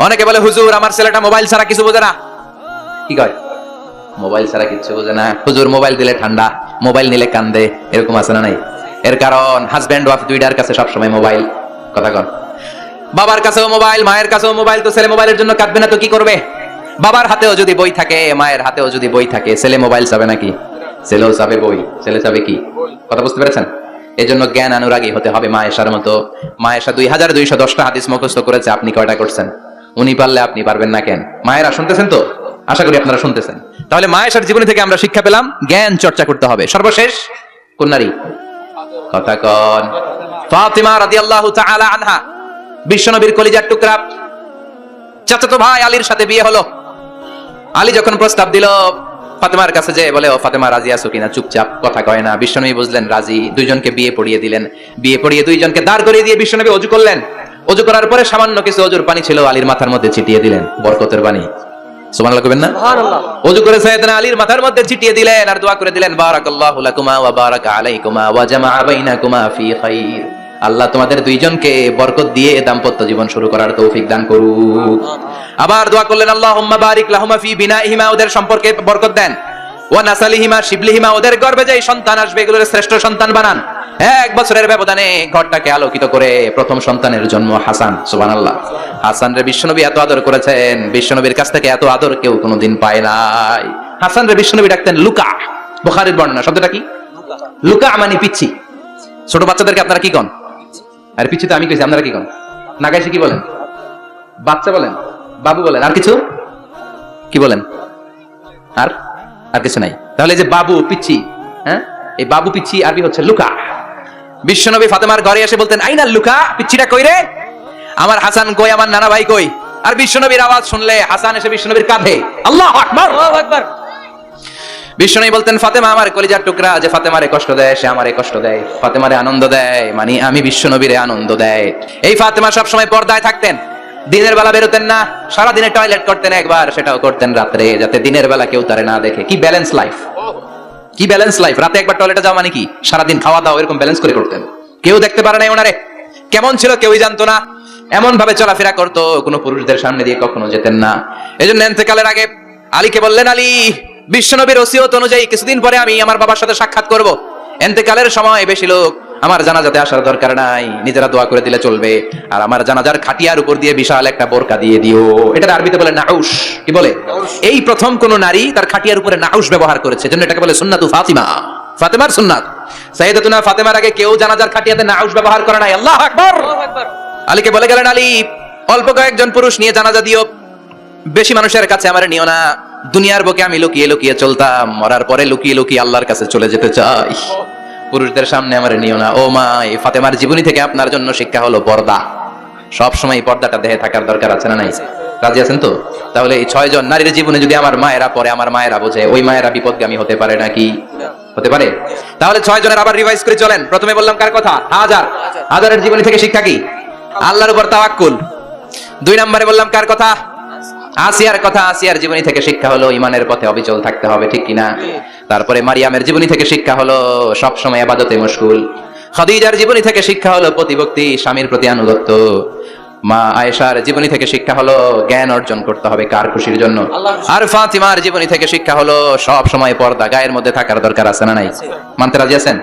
অনেকে বলে হুজুর আমার ছেলেটা মোবাইল ছাড়া কিছু বোঝে না। কি কয়? মোবাইল ছাড়া কিছু বোঝে না। হুজুর মোবাইল দিলে ঠান্ডা, মোবাইল নিলে কান্দে, এরকম আছে না নাই? এর কারণ হাজব্যান্ড ওয়াইফ দুইটার কাছে সবসময় মোবাইল। কথা কন। বাবার কাছেও মোবাইল, মায়ের কাছেও মোবাইল, তো ছেলে মোবাইলের জন্য কাঁদবে না তো কি করবে? বাবার হাতেও যদি বই থাকে, মায়ের হাতেও যদি বই থাকে, ছেলে মোবাইল চাবে নাকি? ছেলেও চাবে বই, ছেলে চাবে কি? কথা বুঝতে পেরেছেন? এজন্য জ্ঞান অনুরাগী হতে হবে মা আয়েশার মতো। মা আয়েশা 2210টা হাদিস মুখস্থ করেছে, আপনি কয়টা করছেন? উনি পারলে আপনি পারবেন না কেন? মায়েরা শুনতেছেন তো? আশা করি আপনারা শুনতেছেন। তাহলে মা আয়েশার জীবনী থেকে আমরা শিক্ষা পেলাম জ্ঞান চর্চা করতে হবে। সর্বশেষ কোন নারী? কথা কন। ফাতিমা রাদিয়াল্লাহু তাআলা আনহা, বিশ্বনবীর কলিজার টুকরা, চাচাতো ভাই আলীর সাথে বিয়ে হলো। আলী যখন প্রস্তাব দিল ফাতেমার কাছে, যে বলে ও ফাতেমা রাজি আছো কিনা? চুপচাপ, কথা কয় না। বিশ্বনবী বুঝলেন রাজি, দুইজনকে বিয়ে পড়িয়ে দিলেন। বিয়ে পড়িয়ে দুইজনকে দাঁড় করিয়ে দিয়ে বিশ্বনবী ওযু করলেন। ওযু করার পরে সামান্য কিছু ওযুর পানি ছিল, আলীর মাথার মধ্যে ছিটিয়ে দিলেন, বরকতের পানি। সুবহানাল্লাহ কইবেন না? সুবহানাল্লাহ। ওযু করে সাইয়েদনা আলীর মাথার মধ্যে ছিটিয়ে দিলেন আর দোয়া করে দিলেন, বারাকাল্লাহু লাকুমা ওয়া বারাকা আলাইকুমা ওয়া জামাআ বাইনাকুমা ফি খাইর। আল্লাহ তোমাদের দুইজনকে বরকত দিয়ে দাম্পত্য জীবন শুরু করার তৌফিক দান করুক। আবার দোয়া করলেন, আল্লাহুম্মা বারিক লাহুমা ফি বিনাইহিমা, ওদের সম্পর্কে বরকত দেন। ওয়া নাসালিহিমা, শিবলিহিমা, ওদের গর্ভে যে সন্তান আসবে এগুলোর শ্রেষ্ঠ সন্তান বানান। 1 বছরের ব্যবধানে ঘরটাকে আলোকিত করে প্রথম সন্তানের জন্ম হাসান। সুবহানাল্লাহ। হাসান রে বিশ্বনবী এত আদর করেছেন, বিশ্বনবীর কাছ থেকে এত আদর কেউ কোনোদিন পায় নাই। হাসান রে বিশ্বনবী ডাকতেন লুকা। বুখারীর বর্ণনা। শব্দটা কি? লুকা মানে পিচ্ছি। ছোট বাচ্চাদেরকে আপনারা কি কন? আর পিচ্ছি তো আমি কইছি, আপনারা কি কন? নাগাইছে কি বলেন? বাচ্চা বলেন, বাবু বলেন, আর কিছু কি বলেন? আর আর কিছু নাই। তাহলে যে বাবু পিচ্ছি, হ্যাঁ, এই বাবু পিচ্ছি আরবি হচ্ছে লুকা। বিশ্বনবী ফাতেমার ঘরে এসে বলতেন, আইনাল লুকা, পিচ্ছিটা কই রে? আমার হাসান কই, আমার নানা ভাই কই? আর বিশ্বনবীর আওয়াজ শুনলে হাসান এসে বিশ্বনবীর কাঁধে, আল্লাহু আকবার, আল্লাহু আকবার। বিশ্বনবী বলতেন, ফাতেমা আমার কলিজার টুকরা, যে ফাতেমারে কষ্ট দেয় সে আমারে কষ্ট দেয়, ফাতেমারে আনন্দ দেয় মানে আমি বিশ্বনবীরে আনন্দ দেয়। এই ফাতেমা সব সময় পর্দায় থাকতেন, দিনের বেলা বেরোতেন না, সারা দিনে টয়লেট করতেন একবার, সেটাও করতেন রাত্রে, যাতে দিনের বেলা কেউ তারে না দেখে। কি ব্যালেন্স লাইফ, কি ব্যালেন্স লাইফ! রাতে একবার টয়লেটে যাওয়া মানে কি? সারাদিন খাওয়া দাওয়া এরকম ব্যালেন্স করে করতেন। কেউ দেখতে পারে নাই ওনারে, কেমন ছিল কেউই জানতো না। এমন ভাবে চলাফেরা করতো, কোনো পুরুষদের সামনে দিয়ে কখনো যেতেন না। এজন্য ইন্তেকালের আগে আলীকে বললেন, আলী, বিশ্বনবীর ওসিয়ত অনুযায়ী কিছুদিন পরে আমি আমার বাবার সাথে সাক্ষাৎ করব। ইন্তেকালের সময় বেশি লোক আমার জানাজাতে আসার দরকার নাই, নিজেরা দোয়া করে দিলে চলবে। আর আমার জানাজার খাটিয়ার উপর দিয়ে বিশাল একটা বোরকা দিয়ে দিও। এটা আরবিতে বলে নাউশ। কি বলে? এই প্রথম কোন নারী তার খাটিয়ার উপরে নাউশ ব্যবহার করেছে, এজন্য এটাকে বলে সুন্নাতু ফাতিমা, ফাতেমার সুন্নাত। সাইয়েদাতুনা ফাতেমার আগে কেউ জানাজার খাটিয়াতে নাউশ ব্যবহার করে নাই। আল্লাহু আকবার। আলীকে বলে গেলেন, আলী, অল্প কয়েকজন পুরুষ নিয়ে জানাজা দিও, বেশি মানুষের কাছে আমার নিও না। দুনিয়ার বুকে আমি লুকিয়ে লুকিয়ে চলতাম, মরার পরে লুকিয়ে লুকিয়ে আল্লাহর কাছে চলে যেতে চাই, পুরুষদের সামনে আমার নিও না। ও মা, এই ফাতেমার জীবনী থেকে আপনার জন্য শিক্ষা হলো পর্দা। সব সময় পর্দাটা দেহে থাকার দরকার আছে না নাই? রাজি আছেন তো? তাহলে এই 6 জন নারীর জীবনে যদি আমার মায়েরা পড়ে, আমার মায়েরা বোঝে, ওই মায়েরা বিপদগামী হতে পারে নাকি? হতে পারে। তাহলে 6 জনের আবার রিভাইজ করে চলেন। প্রথমে বললাম কার কথা? হাজারের জীবনী থেকে শিক্ষা কি? আল্লাহর উপর তাওয়াক্কুল। 2 নম্বরে বললাম কার কথা? আসিয়ার কথা। আসিয়ার জীবনী থেকে শিক্ষা হলো ইমানের পথে অবিচল থাকতে হবে, ঠিক কিনা? তারপরে মারিয়ামের জীবনী থেকে শিক্ষা হলো সব সময় ইবাদতে মশগুল। খাদিজার জীবনী থেকে শিক্ষা হলো প্রতিভক্তি, স্বামীর প্রতি আনুগত্য। মা আয়েশার জীবনী থেকে শিক্ষা হলো জ্ঞান অর্জন করতে হবে কার খুশির জন্য। আর ফাতিমার জীবনী থেকে শিক্ষা হলো সব সময় পর্দা গায়ের মধ্যে থাকার দরকার আছে না নাই? মানতে রাজি আছেন?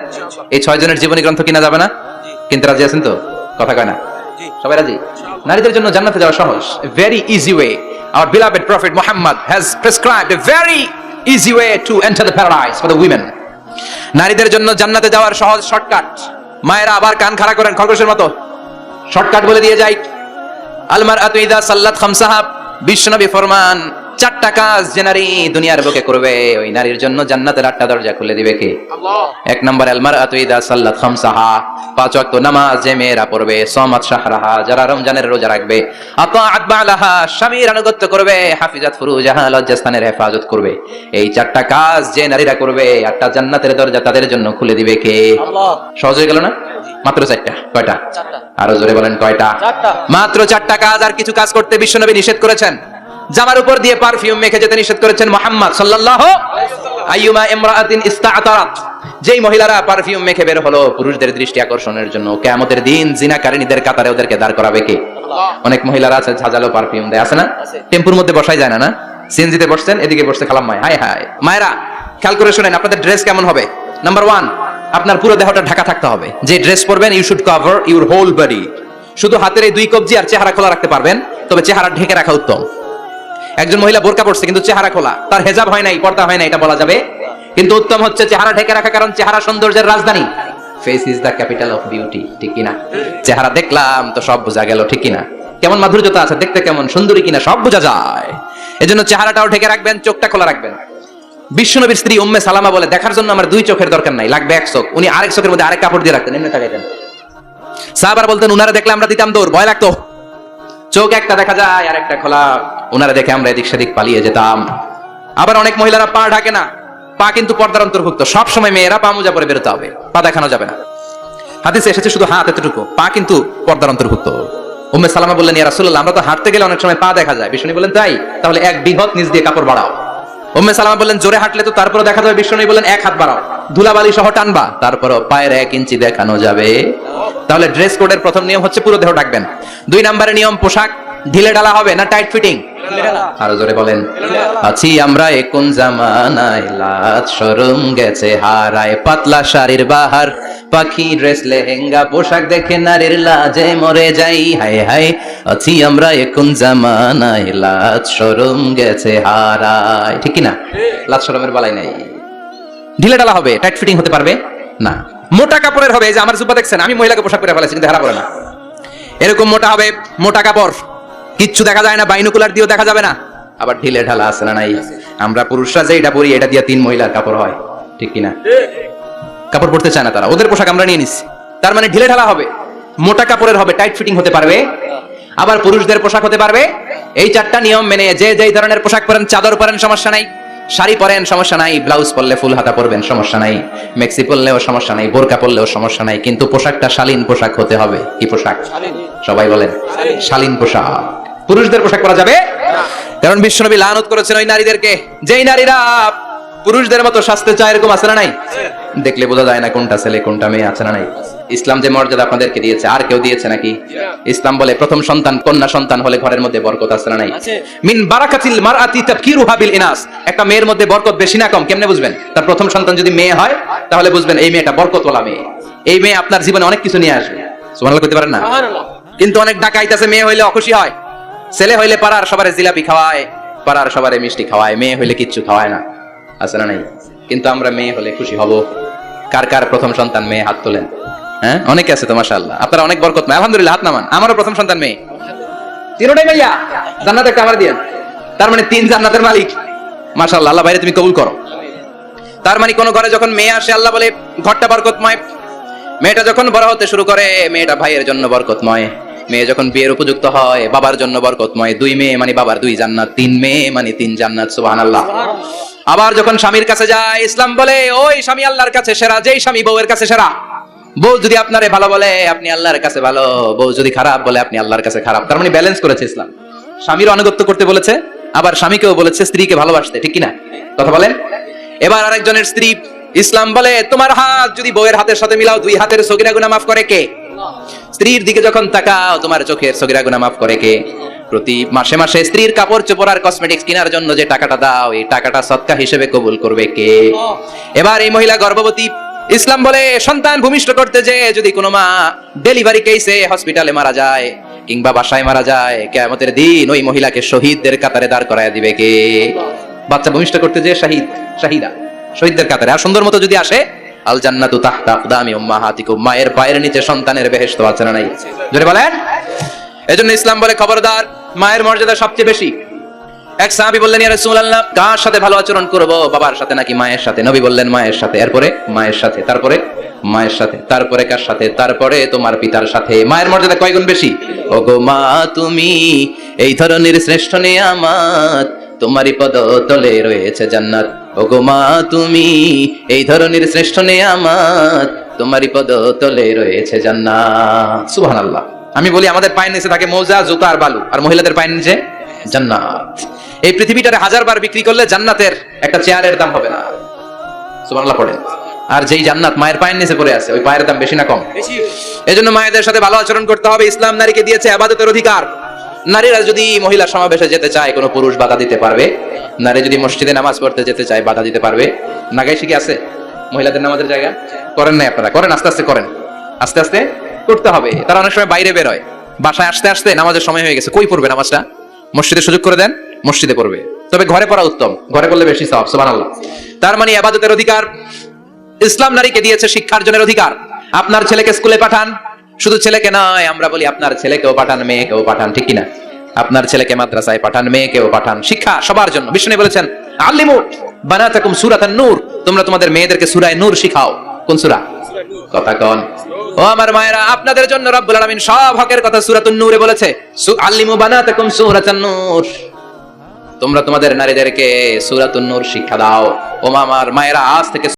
এই 6 জনের জীবনী গ্রন্থ কিনা যাবে না? কিনতে রাজি আছেন তো? কথা কয় না? সবাই রাজি? নারীদের জন্য জান্নাতে যাওয়া সহজ, very easy way. Our beloved Prophet Muhammad has prescribed a very easy way to enter the paradise for the women. নারীদের জন্য জান্নাতে যাওয়ার সহজ শর্টকাট। মায়েরা আবার কান খাড়া করেন খরগোশের মতো, শর্টকাট বলে দিয়ে যাই। আল মারআতু ইযা সাল্লাত খামসাহা, বিশ্বনবী ফরমান 4টা কাজ যে নারী দুনিয়ার বুকে করবে, ওই নারীর জন্য জান্নাতের 8টা দরজা খুলে দিবে কে? আল্লাহ। 1 নম্বর, আল মারআতু ইযা সাল্লাত খামসাহা, 5 ওয়াক্ত নামাজ যে মেয়েরা পড়বে, সামাত শাহরাহা, যারা রমজানের রোজা রাখবে, আতাআত বালাহা, স্বামীর আনুগত্য করবে, হাফিজাত ফুরুজাহা, লজ্জাস্থানের হেফাজত করবে। এই 4টা কাজ যে নারীরা করবে, 8টা জান্নাতের দরজা তাদের জন্য খুলে দিবে কে? আল্লাহ। সহজ হয়ে গেল না? মাত্র 4টা। কয়টা? 4টা। আরো জোরে বলেন, কয়টা? 4টা। মাত্র 4টা কাজ। আর কিছু কাজ করতে বিশ্বনবী নিষেধ করেছেন। জামার উপর দিয়ে পারফিউম মেখে যেতে নিষেধ করেছেন মুহাম্মদ সাল্লাল্লাহু আলাইহি ওয়াসাল্লাম। আইয়ুমা ইমরাআতিন ইস্তাআতারাত, যেই মহিলারা পারফিউম মেখে বের হলো পুরুষদের দৃষ্টি আকর্ষণের জন্য, কিয়ামতের দিন জিনাকারিনীদের কাতারে ওদেরকে দাঁড় করাবে কে? অনেক মহিলারা আছে ঝাঁঝালো পারফিউম দেয়, আছে না? টেম্পুর মধ্যে বসাই যায় না, না সিএনজিতে বসছেন, এদিকে বসছে খালাম্মাই, হায় হায়। মায়েরা খেয়াল করে শুনেন, আপনাদের ড্রেস কেমন হবে? নাম্বার 1, আপনার পুরো দেহটা ঢাকা থাকতে হবে। যে ড্রেস পরবেন you should cover your whole body. শুধু হাতের এই 2 কবজি আর চেহারা খোলা রাখতে পারবেন, তবে চেহারা ঢেকে রাখা উত্তম। একজন মহিলা বোরকা পরছে কিন্তু চেহারা খোলা, তার হেজাব হয় নাই, পর্দা হয় নাই, এটা বলা যাবে, কিন্তু উত্তম হচ্ছে চেহারা ঢেকে রাখা, কারণ চেহারা সৌন্দর্যের রাজধানী। Face is the capital of beauty, ঠিক কিনা? চেহারা দেখলাম তো সব বোঝা গেল, ঠিক কিনা? কেমন মাধুর্যতা আছে, দেখতে কেমন সুন্দরী কিনা সব বোঝা যায়। এজন্য চেহারাটাও ঢেকে রাখবেন, চোখটা খোলা রাখবেন। বিশ্বনবীর স্ত্রী উম্মে সালামা বলে, দেখার জন্য আমার 2 চোখের দরকার নাই, লাগবে 1 চোখ। উনি আরেক চোখের মধ্যে আরেক কাপড় দিয়ে রাখতেন, এমনি তাকাইতেন। সাহাবারা বলতেন, উনারা দেখলে আমরা দিতাম দৌড়, ভয় লাগতো। চোখ একটা দেখা যায় আর একটা খোলা, উনারা দেখে আমরা এদিক সেদিক পালিয়ে যেতাম। আবার অনেক মহিলারা পা ঢাকে না, পা কিন্তু পর্দার অন্তর্ভুক্ত। সব সময় মেয়েরা পা মোজা পরে বেরোতে হবে, পা দেখানো যাবে না। হাদিসে এসেছে শুধু হাত এতটুকু, পা কিন্তু পর্দার অন্তর্ভুক্ত। উম্মে সালামা বললেন, ইয়া রাসূলুল্লাহ, আমরা তো হাঁটতে গেলে অনেক সময় পা দেখা যায়। বিষ্ণু বললেন, তাই? তাহলে 1 বৃহৎ নিচ দিয়ে কাপড় বাড়াও। উম্মে সালামা বললেন, জোরে হাঁটলে তো তারপরে দেখা যাবে। বিষ্ণু বললেন, 1 হাত বাড়াও, ধুলাবালি সহ টানবা, তারপরও পায়ের 1 ইঞ্চি দেখানো যাবে। তাহলে ড্রেস কোডের প্রথম নিয়ম হচ্ছে পুরো দেহ ঢাকবেন। 2 নম্বরের নিয়ম, পোশাক ঢিলে ঢালা হবে না টাইট ফিটিং? আরো জোরে বলেন। আছি আমরা কোন জামানায়, লাজ শরম গেছে হারায়, পাতলা শাড়ির বাহার, পাখি ড্রেস লেহেঙ্গা, পোশাক দেখে নারীর লাজে মরে যাই, হায় হায়। আছি আমরা কোন জামানায়, লাজ শরম গেছে হারায়, ঠিক কি না? লাজ শরমের বালাই নাই। ঢিলে ঢালা হবে, টাইট ফিটিং হতে পারবে না। মোটা কাপড়ের হবে, এই যে আমার জুব্বা দেখছেন, আমি মহিলাকে পোশাক পরে ফেলেছি কিন্তু হারা পড়ে না। এরকম মোটা হবে, মোটা কাপড়, কিচ্ছু দেখা যায় না, বাইনোকুলার দিয়েও দেখা যাবে না। আবার ঢিলে ঢালা আছে না নাই? আমরা পুরুষরা যে এটা পরি, এটা দিয়ে 3 মহিলার কাপড় হয়, ঠিক কিনা? কাপড় পরতে চায় না তারা, ওদের পোশাক আমরা নিয়ে নিচ্ছি। তার মানে ঢিলে ঢালা হবে, মোটা কাপড়ের হবে, টাইট ফিটিং হতে পারবে। আবার পুরুষদের পোশাক হতে পারবে এই 4টা নিয়ম মেনে। যে যেই ধরনের পোশাক পরেন, চাদর পরেন সমস্যা নাই, শাড়ি পরেন সমস্যা নাই, ব্লাউজ পরলে ফুল হাতা পরবেন সমস্যা নাই, মেক্সি পরলেও সমস্যা নাই, বোরকা পরলেও সমস্যা নাই, কিন্তু পোশাকটা শালীন পোশাক হতে হবে। কি পোশাক? সবাই বলেন, শালীন পোশাক। পুরুষদের পোশাক পরা যাবে, কারণ বিশ্বনবী লানত করেছেন ওই নারীদেরকে, যেই নারীরা পুরুষদের মতো সাজতে চায়। এরকম আছে না নাই? দেখলে বোঝা যায় না কোনটা ছেলে কোনটা মেয়ে, আছে না নাই? ইসলাম যে মর্যাদা আপনাদেরকে দিয়েছে, আর কেউ দিয়েছে নাকি? ইসলাম বলে প্রথম সন্তান কন্যা সন্তান হলে ঘরের মধ্যে বরকত, আছে না নাই? মিন বারাকাতিল মারআতি তাবকিরুহা বিল ইনাস। একটা মেয়ের মধ্যে বরকত বেশি না কম কেমনে বুঝবেন? তার প্রথম সন্তান যদি মেয়ে হয়, তাহলে বুঝবেন এই মেয়েটা বরকতওয়ালা মেয়ে। এই মেয়ে আপনার জীবনে অনেক কিছু নিয়ে আসবে। সুবহানাল্লাহ কইতে পারেন না? কিন্তু অনেক ডাকাইতাছে, মেয়ে হইলে অখুশি হয়। ছেলে হইলে পাড়ার সবারে জিলাপি খাওয়ায়, পাড়ার সবারে মিষ্টি খাওয়ায়, মেয়ে হইলে কিচ্ছু খাওয়ায় না, আছে না নাই? কিন্তু আমরা মেয়ে হলে খুশি হব। কার কার প্রথম সন্তান মেয়ে? হাত তোলেন। হ্যাঁ, অনেকে আছে তো মাশাআল্লাহ, আপনারা অনেক বরকত। আলহামদুলিল্লাহ, হাত নামান। আমারও প্রথম সন্তান মেয়ে, 3টাই মাইয়া। জান্নাত একটা আমার দিয়েন, তার মানে 3 জান্নাতের মালিক। মাশাআল্লাহ, আল্লাহ বাইরে তুমি কবুল করো। তার মানে কোন ঘরে যখন মেয়ে আসে, আল্লাহ বলে ঘরটা বরকতময়। মেয়েটা যখন বড় হতে শুরু করে, মেয়েটা ভাইয়ের জন্য বরকতময়। মেয়ে যখন বিয়ের উপযুক্ত হয়, বাবার জন্য বরকতময়। 2 মেয়ে মানে বাবার 2 জান্নাত, 3 মেয়ে মানে 3 জান্নাত। সুবহানাল্লাহ। আবার যখন স্বামীর কাছে যায়, ইসলাম বলে ওই স্বামী আল্লাহর কাছে সেরা, যেই স্বামী বউয়ের কাছে সেরা। বউ যদি আপনারে ভালো বলে, আপনি আল্লাহর কাছে ভালো। বউ যদি খারাপ বলে, আপনি আল্লাহর কাছে খারাপ। তার মানে ব্যালেন্স করেছে ইসলাম। স্বামীর আনুগত্য করতে বলেছে, আবার স্বামীকেও বলেছে স্ত্রীকে ভালোবাসতে, ঠিক কিনা? কথা বলেন। এবার আরেকজনের স্ত্রী, ইসলাম বলে তোমার হাত যদি বউয়ের হাতের সাথে মিলাও, 2 হাতের সগীরা গুনাহ মাফ করে কে? স্ত্রীর দিকে যখন তাকাও, তোমার চোখের সগীরা গুনাহ মাফ করে কে? প্রতি মাসে মাসে স্ত্রীর কাপড় চোপড় আর কসমেটিক্স কেনার জন্য যে টাকাটা দাও, এই টাকাটা সদকা হিসেবে কবুল করবে কে? এবার এই মহিলা গর্ভবতী, ইসলাম বলে সন্তান ভূমিষ্ঠ করতে যে যদি কোনো মা ডেলিভারি কেসে হসপিটালে মারা যায় কিংবা বাসায় মারা যায়, কিয়ামতের দিন ওই মহিলাকে শহীদদের কাতারে দাঁড় করায় দিবে কে? বাচ্চা ভূমিষ্ঠ করতে যে শাহিদা, শহীদদের কাতারে। আর সুন্দর মতো যদি আসে, আল জান্নাতু তাহতা আকদামি উম্মাহাতিকুম, মায়ের পায়ের নিচে সন্তানের বেহেশত, আছে না নাই? জোরে বলেন। এজন্য ইসলাম বলে খবরদার, মায়ের মর্যাদা সবচেয়ে বেশি। এক সাহাবী বললেন, ইয়া রাসূলুল্লাহ, কার সাথে ভালো আচরণ করব? বাবার সাথে নাকি মায়ের সাথে? নবী বললেন মায়ের সাথে, এরপরে মায়ের সাথে, তারপরে মায়ের সাথে, তারপরে কার সাথে? তারপরে তোমার পিতার সাথে। মায়ের মর্যাদা কয় গুণ বেশি? ওগো মা, তুমি এই ধরনের শ্রেষ্ঠ নিয়ামত, তোমারই পদতলে রয়েছে জান্নাত। ওগো মা, তুমি এই ধরনের শ্রেষ্ঠ নিয়ামত, তোমারই পদতলে রয়েছে জান্নাত। সুবহানাল্লাহ। আমি বলি আমাদের পায়ের নিচে থাকে মৌজা, জুতা আর বালু, আর মহিলাদের পায়ের নিচে জান্নাত। এই পৃথিবীটারে 1000 বার বিক্রি করলে জান্নাতের একটা চেয়ারের দাম হবে না। সুবহানাল্লাহ পড়েন। আর যেই জান্নাত মায়ের পায়ের নিচে পড়ে আছে, ওই পায়ের দাম বেশি না কম? এজন্য মায়েদের সাথে ভালো আচরণ করতে হবে। ইসলাম নারীকে দিয়েছে ইবাদতের অধিকার। নারীরা যদি মহিলা সমাবেশে যেতে চায়, কোনো পুরুষ বাধা দিতে পারবে? নারী যদি মসজিদে নামাজ পড়তে যেতে চায়, বাধা দিতে পারবে? নাগাই শিখে আছে মহিলাদের নামাজের জায়গা? করেন নাই আপনারা? করেন, আস্তে আস্তে করেন, আস্তে আস্তে করতে হবে। তারা অনেক সময় বাইরে বের হয়, বাসায় আসতে আসতে নামাজের সময় হয়ে গেছে, কই পড়বে নামাজটা? মসজিদে সুযোগ করে দেন, মসজিদে পড়বে। তবে ঘরে পড়া উত্তম, ঘরে পড়লে বেশি সওয়াব। সুবহানাল্লাহ। তার মানে ইবাদতের অধিকার ইসলাম নারীকে দিয়েছে, শিক্ষার্জনের অধিকার। আপনার ছেলেকে স্কুলে পাঠান, শুধু ছেলেকে নয়, আমরা বলি আপনার ছেলেকেও পাঠান, মেয়েকেও পাঠান, ঠিক কিনা? আপনার ছেলেকে মাদ্রাসায় পাঠান, মেয়েকেও পাঠান। শিক্ষা সবার জন্য। বিষ্ণু বলেছেন আল্লিমু বানাতাকুম সূরাতান নূর, তোমরা তোমাদের মেয়েদেরকে সূরা নূর শিখাও। কোন সূরা? কথা কোন? ও আমার মায়েরা, আপনাদের জন্য রব্বুল আলামিন সব হকের কথা সূরাতুন নূরে বলেছে। আল্লিমু বানাতাকুম সূরাতান নূর, তোমরা তোমাদের নারীদেরকে সূরাতুন নূর শিক্ষা দাও। ও আমার মায়েরা, আজ থেকে